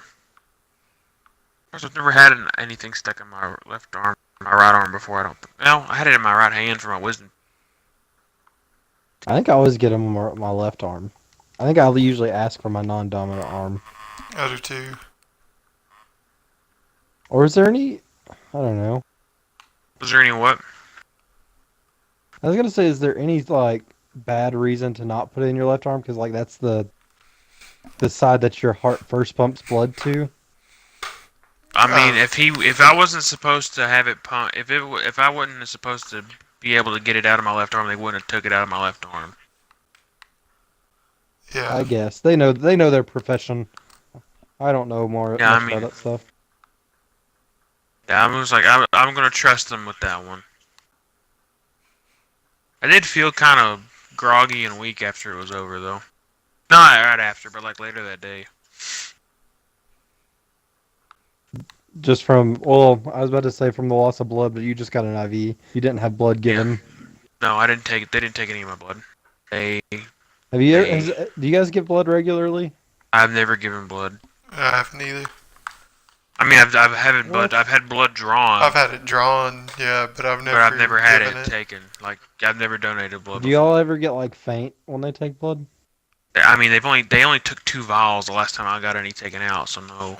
I've never had anything stuck in my left arm, my right arm before. I had it in my right hand for my wisdom. I think I always get them on my left arm. I think I usually ask for my non-dominant arm. I do too. Or is there any? I don't know. Was there any what? I was gonna say, is there any like bad reason to not put it in your left arm? Because like that's the side that your heart first pumps blood to. I mean, if I wasn't supposed to have it pump, if I wasn't supposed to be able to get it out of my left arm, they wouldn't have took it out of my left arm. Yeah. I guess they know their profession. I don't know much about that stuff. Yeah, I was like, I'm gonna trust them with that one. I did feel kind of groggy and weak after it was over, though. Not right after, but like later that day. Just from, well, I was about to say from the loss of blood, but you just got an IV. You didn't have blood given. No, I didn't take it. They didn't take any of my blood. Do you guys give blood regularly? I've never given blood. I haven't either. I mean, I've had blood drawn, I've had it drawn, yeah, but I've but I've never had given it taken. Like, I've never donated blood Do before. y'all ever get like faint when they take blood? I mean, they only took 2 vials the last time I got any taken out, so no.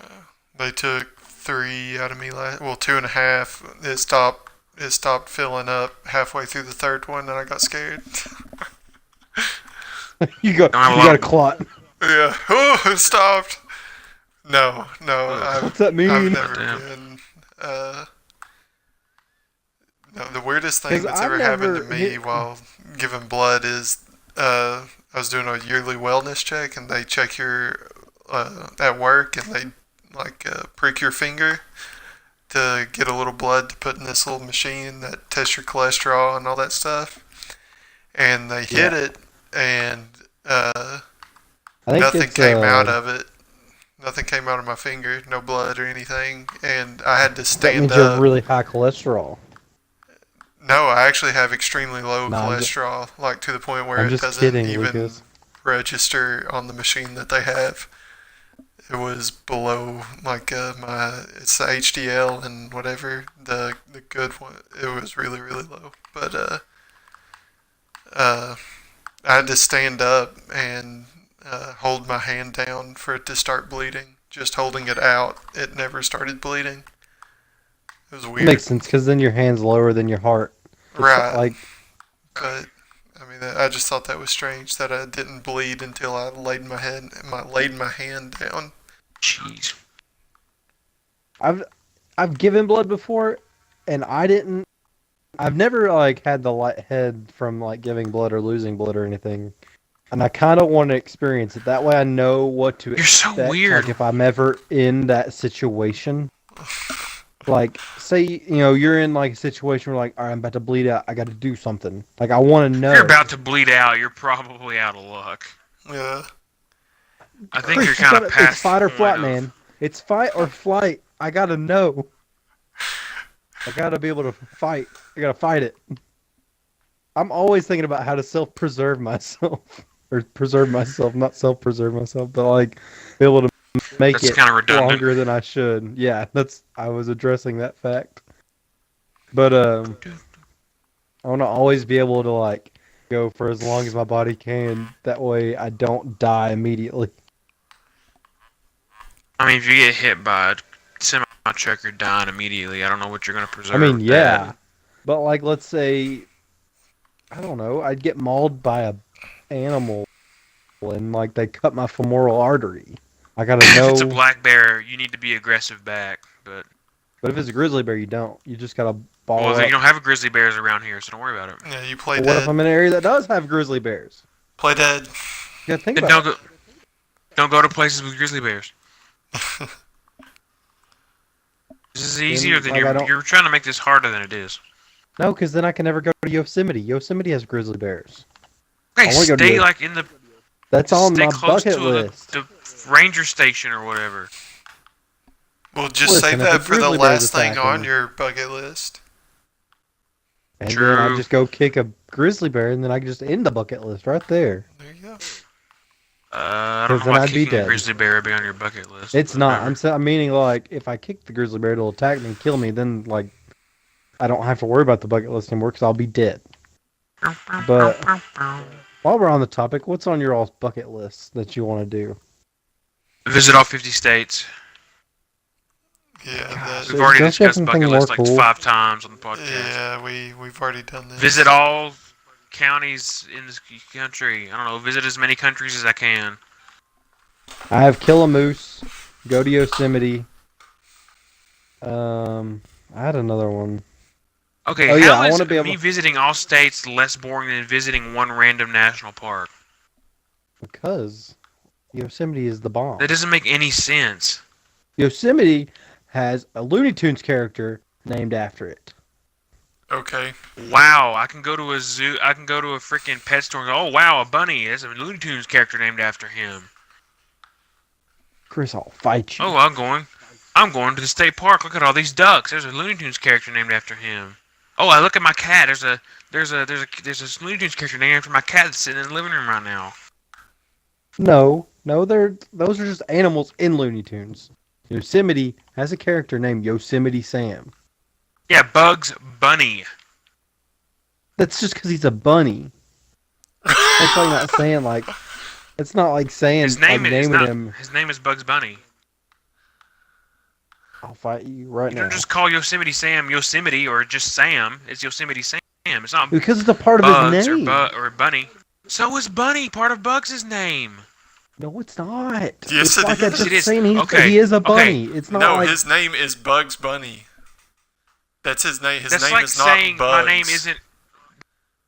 They took 3 out of me last. Well, 2.5. It stopped filling up halfway through the third one, and I got scared. You got a clot. Yeah. Oh, it stopped. No. What's that mean? I've never Damn. been. No, the weirdest thing 'Cause that's I've ever happened to never me hit- while giving blood is I was doing a yearly wellness check, and they check your at work, and they like prick your finger to get a little blood to put in this little machine that tests your cholesterol and all that stuff. And they hit it, and I think nothing it's, came out of it. Nothing came out of my finger, no blood or anything, and I had to That stand means you have up. really high cholesterol. No, I actually have extremely low No, I'm just- cholesterol, like to the point where I'm it just doesn't kidding, even Lucas. register on the machine that they have. It was below like it's the HDL and whatever the good one. It was really low, but I had to stand up and hold my hand down for it to start bleeding. Just holding it out, it never started bleeding. It was It weird. makes sense because then your hand's lower than your heart. It's Right. Like But I mean, I just thought that was strange that I didn't bleed until I laid my hand down. Jeez. I've given blood before, and I've never like had the light head from like giving blood or losing blood or anything. And I kind of want to experience it. That way I know what to You're so expect. weird. Like if I'm ever in that situation. Like, say, you're in like a situation where like, all right, I'm about to bleed out. I got to do something. Like, I want to know. If you're about to bleed out, you're probably out of luck. Yeah. I think you're kind of past It's fight or the flight, point of- man. It's fight or flight. I got to know. I got to be able to fight. I got to fight it. I'm always thinking about how to self-preserve myself. Or preserve myself, not self-preserve myself, but like be able to make That's it kinda redundant. longer than I should. Yeah, I was addressing that fact. But I want to always be able to like go for as long as my body can. That way I don't die immediately. I mean, if you get hit by a semi-truck, you're dying immediately. I don't know what you're going to preserve. I mean, with yeah. that. But like let's say I don't know, I'd get mauled by a animal and like they cut my femoral artery. I got to If know. it's a black bear, you need to be aggressive back. But But if it's a grizzly bear, you don't. You just got to ball well, up. you don't have grizzly bears around here, so don't worry about it. Yeah, you play But what dead. if I'm in an area that does have grizzly bears? Play dead. You gotta think Then about it. don't go to places with grizzly bears. This is easier than like, I don't- you're trying to make this harder than it is. No, because then I can never go to Yosemite. Yosemite has grizzly bears. Okay, I wanna go to stay the- like in the That's on stay my close bucket to list. the ranger station or whatever. Well, just Listen, save if a that for the grizzly bear's last thing attacking on me- your bucket list. And then I True. just go kick a grizzly bear, and then I can just end the bucket list right there. There you go. I don't 'Cause know then why I'd be kicking a dead. grizzly bear would be on your bucket list. It's but not. whatever. I'm meaning like if I kick the grizzly bear, it'll attack me and kill me. Then like I don't have to worry about the bucket list anymore because I'll be dead. But- While we're on the topic, what's on your all's bucket list that you want to do? Visit all 50 states. Yeah, Gosh, We've So already don't you have discussed something bucket more list like cool? 5 times on the podcast. yeah, we've already done this. Visit all counties in this country. I don't know. Visit as many countries as I can. I have kill a moose, go to Yosemite. I had another one. Okay, Oh, yeah, how I is wanna be me able- visiting all states less boring than visiting one random national park? Because Yosemite is the bomb. That doesn't make any sense. Yosemite has a Looney Tunes character named after it. Okay. Wow, I can go to a zoo. I can go to a freaking pet store and go, oh wow, a bunny. There's a Looney Tunes character named after him. Chris, I'll fight you. Oh, I'm going to the state park. Look at all these ducks. There's a Looney Tunes character named after him. Oh, I look at my cat. There's a Looney Tunes character named after my cat that's sitting in the living room right now. No, those are just animals in Looney Tunes. Yosemite has a character named Yosemite Sam. Yeah, Bugs Bunny. That's just because he's a bunny. That's like not saying like. It's not like saying His name like is naming not. him. His name is Bugs Bunny. I'll fight you right You now. don't just call Yosemite Sam Yosemite or just Sam. It's Yosemite Sam. It's not Because it's a part of Bugs his name. or Bunny. So is Bunny part of Bugs' name? No, it's not. Yes, it's it like is. it's just It is. saying Okay, he is a okay. bunny. It's not No, like his name is Bugs Bunny. That's his name. His That's name like is not saying Bugs. my name isn't.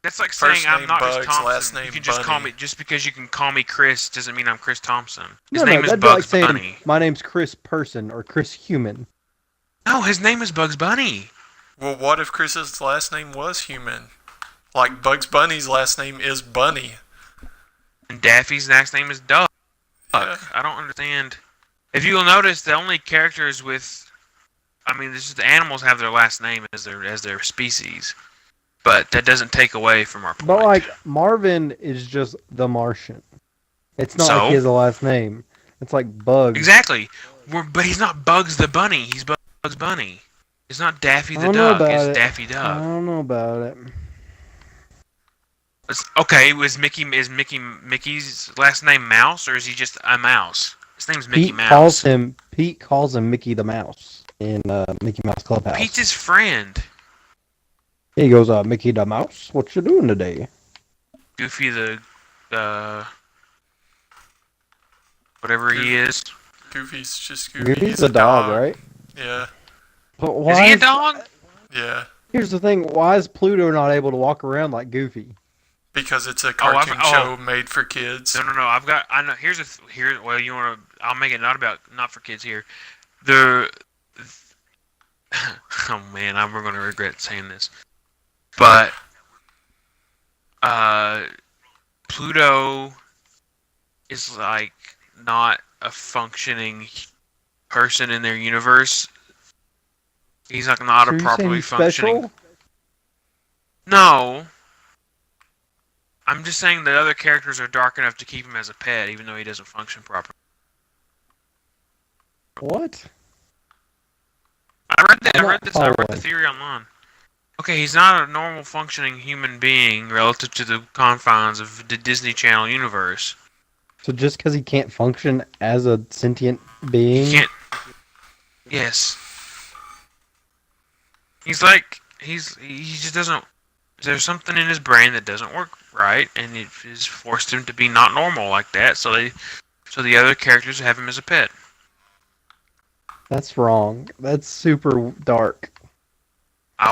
That's like First saying I'm name not Bugs, just Thompson. last name You can just call Bunny. me just because you can call me Chris doesn't mean I'm Chris Thompson. His no, name is that'd be like Bugs saying Bunny. my name's Chris Person or Chris Human. No, his name is Bugs Bunny. Well, what if Chris's last name was Human? Like Bugs Bunny's last name is Bunny. And Daffy's last name is Duck. Yeah. I don't understand. If you'll notice, the only characters with, I mean, this is the animals have their last name as their species, but that doesn't take away from our point. But like Marvin is just the Martian. It's not So? like he has a last name. It's like Bugs. Exactly. But he's not Bugs the Bunny. He's Bugs Bunny. It's not Daffy I the don't know Duck. about It's it. Daffy I Duck. don't know about it. Okay, is Mickey's last name Mouse or is he just a mouse? His name's Mickey Mouse. Pete calls him Mickey the Mouse in Mickey Mouse Clubhouse. Pete's his friend. He goes, Mickey the Mouse, what you doing today? Goofy the whatever he is. Goofy's just Goofy. Goofy's He's a dog, right? Yeah. But Is why he a dog? Yeah. Here's the thing, why is Pluto not able to walk around like Goofy? Because it's a cartoon oh. show made for kids. No. I know. Here. Well, you want to? I'll make it not for kids here. Oh man, we're gonna regret saying this, but Pluto is like not a functioning person in their universe. He's like not So a you're saying properly he's functioning. special? No. I'm just saying that other characters are dark enough to keep him as a pet, even though he doesn't function properly. What? I read that. I'm I read not this. I read the following. theory online. Okay, he's not a normal functioning human being relative to the confines of the Disney Channel universe. So just because he can't function as a sentient being? He can't. Yes. He's like he just doesn't. There's something in his brain that doesn't work right, and it has forced him to be not normal like that. So the other characters have him as a pet. That's wrong. That's super dark. I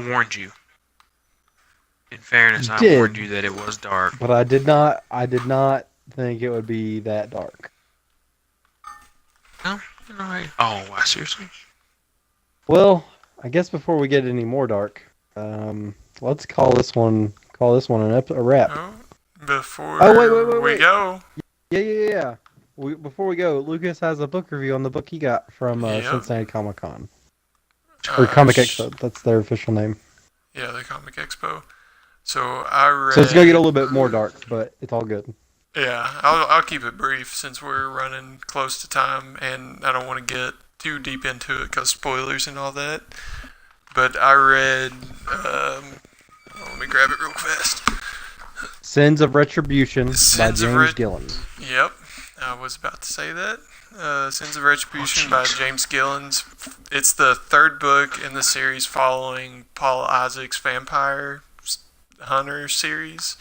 warned you. In fairness, You I did. warned you that it was dark. But I did not think it would be that dark. No, oh, seriously? Well, I guess before we get any more dark, let's call this one a wrap. Oh, before wait. we go. Yeah. Before we go, Lucas has a book review on the book he got from Yep. Cincinnati Comic Con. Or Comic Expo, that's their official name. Yeah, the Comic Expo. So I read. So it's going to get a little bit more dark, but it's all good. Yeah, I'll keep it brief since we're running close to time, and I don't want to get too deep into it because spoilers and all that. But I read. Let me grab it real fast. Sins of Retribution by Sins of James Gillen. Yep, I was about to say that. Sins of Retribution by James Gillens. It's the third book in the series following Paul Isaac's Vampire Hunter series.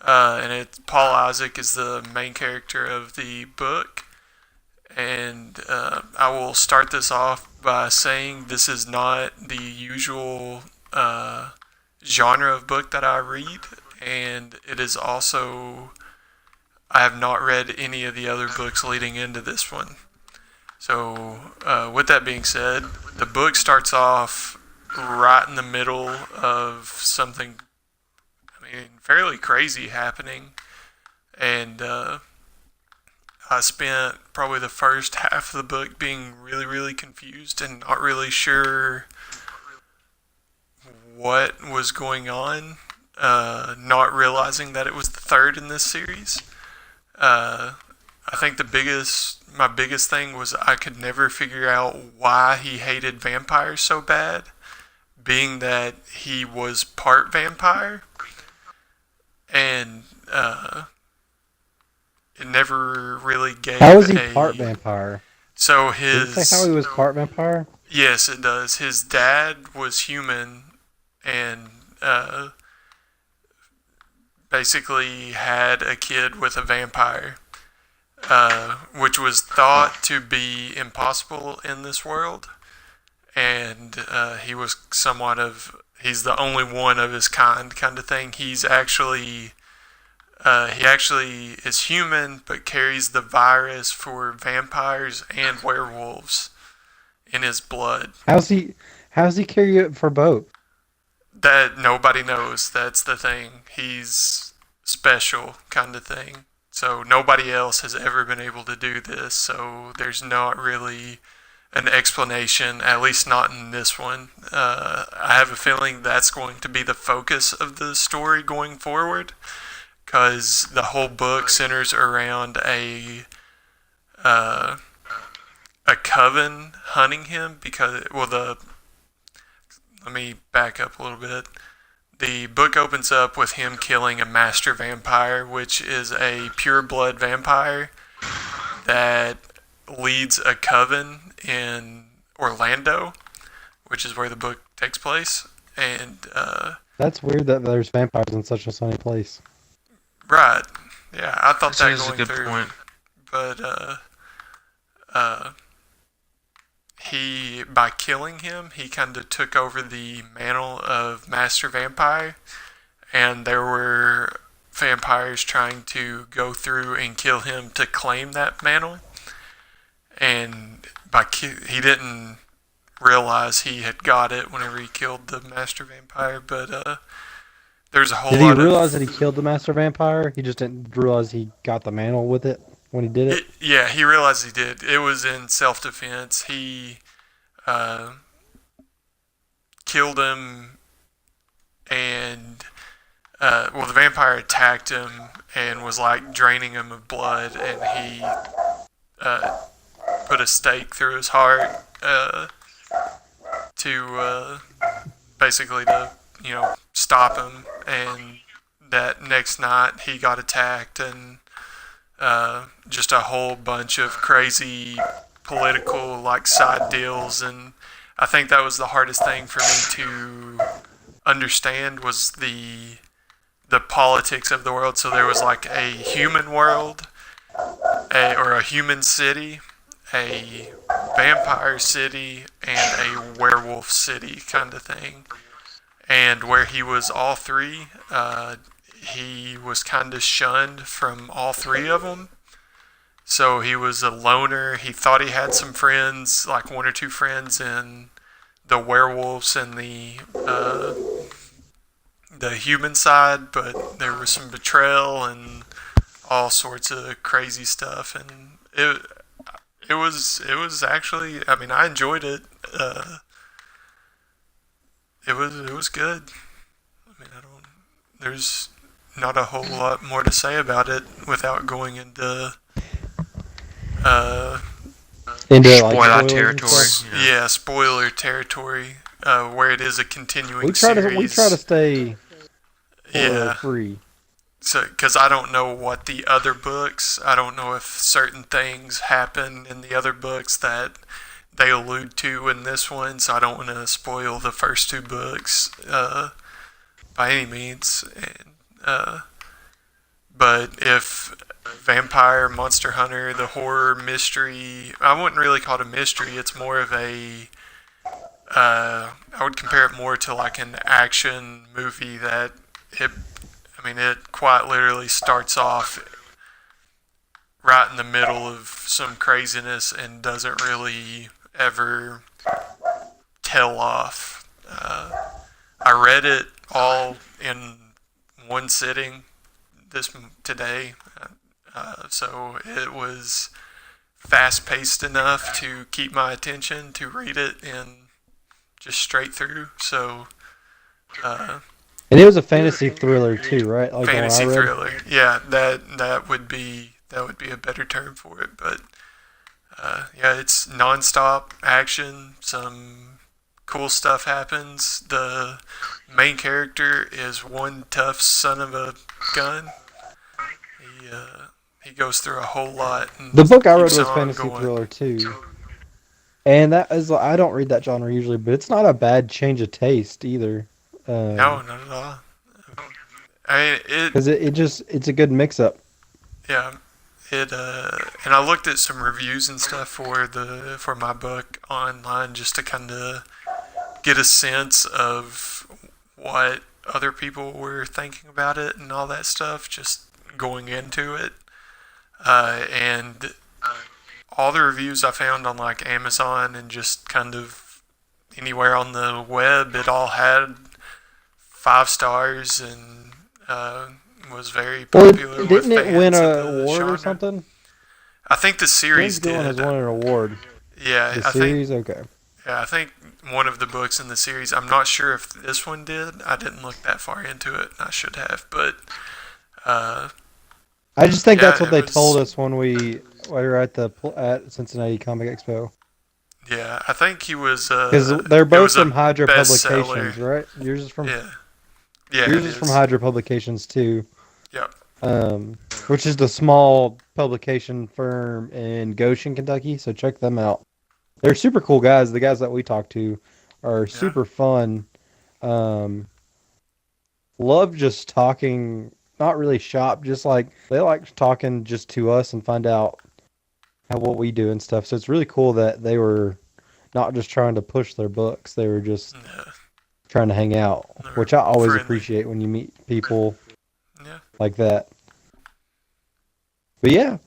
And Paul Isaac is the main character of the book. And I will start this off by saying this is not the usual genre of book that I read. And it is also... I have not read any of the other books leading into this one. So, with that being said, the book starts off right in the middle of something, fairly crazy happening. And I spent probably the first half of the book being really, really confused and not really sure what was going on, not realizing that it was the third in this series. I think the biggest my biggest thing was I could never figure out why he hated vampires so bad, being that he was part vampire, and it never really gave. How was he part vampire? So Does it say how he was part vampire? Yes, it does. His dad was human, and basically had a kid with a vampire, which was thought to be impossible in this world. And he was he's the only one of his kind of thing. He actually is human, but carries the virus for vampires and werewolves in his blood. How's he carry it for both? That nobody knows. That's the thing. He's special kind of thing. So nobody else has ever been able to do this. So there's not really an explanation, at least not in this one. I have a feeling that's going to be the focus of the story going forward, because the whole book centers around a coven hunting him. Let me back up a little bit. The book opens up with him killing a master vampire, which is a pure blood vampire that leads a coven in Orlando, which is where the book takes place. And that's weird that there's vampires in such a sunny place. Right. Yeah, I thought that That's a going good through. point. But he, by killing him, he kind of took over the mantle of Master Vampire, and there were vampires trying to go through and kill him to claim that mantle. And he didn't realize he had got it whenever he killed the Master Vampire, but there's a whole lot of... Did he realize that he killed the Master Vampire? He just didn't realize he got the mantle with it when he did it? Yeah, he realized he did. It was in self-defense. He killed him, and the vampire attacked him and was like draining him of blood, and he put a stake through his heart to basically to stop him. And that next night he got attacked, and just a whole bunch of crazy political side deals. And I think that was the hardest thing for me to understand, was the politics of the world. So there was a human world, or a human city, a vampire city, and a werewolf city kind of thing. And where he was all three, he was kind of shunned from all three of them. So he was a loner. He thought he had some friends, like one or two friends in the werewolves and the human side, but there was some betrayal and all sorts of crazy stuff. And it was actually, I mean, I enjoyed it. It was good. I mean, there's not a whole lot more to say about it without going into spoiler territory. Yeah, spoiler territory, where it is a continuing series. We try to stay yeah free. So, because I don't know what the other books, I don't know if certain things happen in the other books that they allude to in this one, so I don't want to spoil the first two books by any means. And, but if Vampire, Monster Hunter, the horror mystery, I wouldn't really call it a mystery, it's more of a, I would compare it more to an action movie that it quite literally starts off right in the middle of some craziness and doesn't really ever tail off. I read it all in one sitting today, so it was fast-paced enough to keep my attention to read it and just straight through. So, and it was a fantasy thriller too, right? Fantasy thriller, yeah. That would be a better term for it, but Yeah, it's nonstop action. Some cool stuff happens. The main character is one tough son of a gun. He goes through a whole lot. And The book I read keeps was on fantasy going. thriller too, and that is I don't read that genre usually, but it's not a bad change of taste either. No, not at all. I mean, Because it's a good mix up. yeah, and I looked at some reviews and stuff for my book online just to kind of get a sense of what other people were thinking about it and all that stuff, just going into it. And all the reviews I found on like Amazon and just kind of anywhere on the web, it all had 5 stars and was very Well, popular with didn't it fans win of an the award genre. or something? I think the series James Dillon did. has won an award. Yeah, The I series, think. okay. Yeah, I think one of the books in the series. I'm not sure if this one did. I didn't look that far into it. I should have, but I just think yeah, that's what it they was- told us when we were at Cincinnati Comic Expo. yeah, I think he was. Because they're it both was a from Hydra bestseller. Publications, right? Yours is from Yeah, yeah, yours it is from is. Hydra Publications too. Yep. Which is the small publication firm in Goshen, Kentucky. So check them out. They're super cool guys. The guys that we talk to are super fun. Love just talking, not really shop, just like they like talking just to us and find out what we do and stuff. So it's really cool that they were not just trying to push their books; they were just Yeah. trying to hang out, They're which I always friendly. appreciate when you meet people Yeah. like that. But yeah,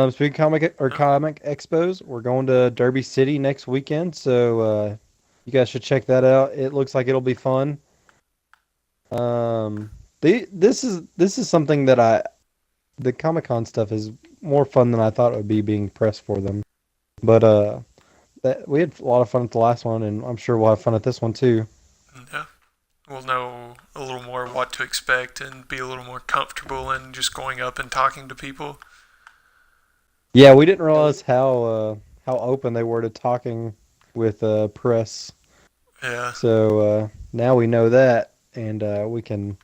speaking of comic expos, we're going to Derby City next weekend, so you guys should check that out. It looks like it'll be fun. This is something that the Comic-Con stuff is more fun than I thought it would be being pressed for them. But we had a lot of fun at the last one, and I'm sure we'll have fun at this one too. Yeah. We'll know a little more what to expect and be a little more comfortable in just going up and talking to people. Yeah, we didn't realize how open they were to talking with press. Yeah. So now we know that, and we can.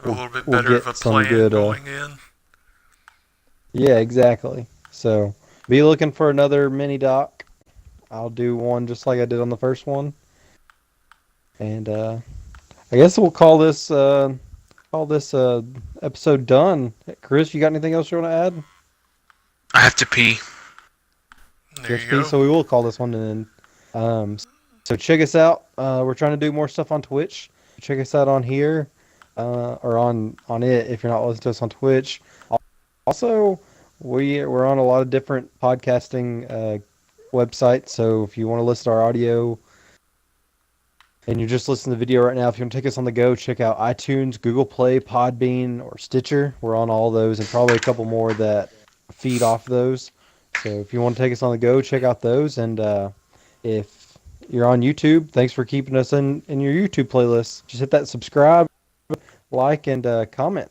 A little bit we'll better of get a some plan good, going in. Yeah, exactly. So be looking for another mini doc. I'll do one just like I did on the first one, and I guess we'll call this episode done. Chris, you got anything else you want to add? I have to pee. There Yes, you go. So we will call this one in. So check us out. We're trying to do more stuff on Twitch. Check us out on here, or on it if you're not listening to us on Twitch. Also, we're on a lot of different podcasting websites. So if you want to listen to our audio, and you're just listening to the video right now, if you want to take us on the go, check out iTunes, Google Play, Podbean, or Stitcher. We're on all those, and probably a couple more that feed off those. So if you want to take us on the go, check out those. And if you're on YouTube, thanks for keeping us in your YouTube playlist. Just hit that subscribe, like, and comment.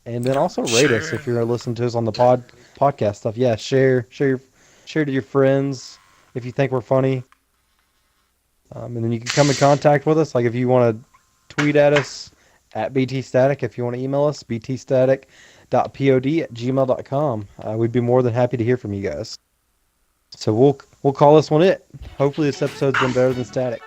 And then also rate us if you're listening to us on the podcast stuff. Yeah, share to your friends if you think we're funny. And then you can come in contact with us. Like if you want to tweet at us at btstatic. If you want to email us, btstatic.pod@gmail.com. We'd be more than happy to hear from you guys. So we'll call this one it. Hopefully this episode's been better than static.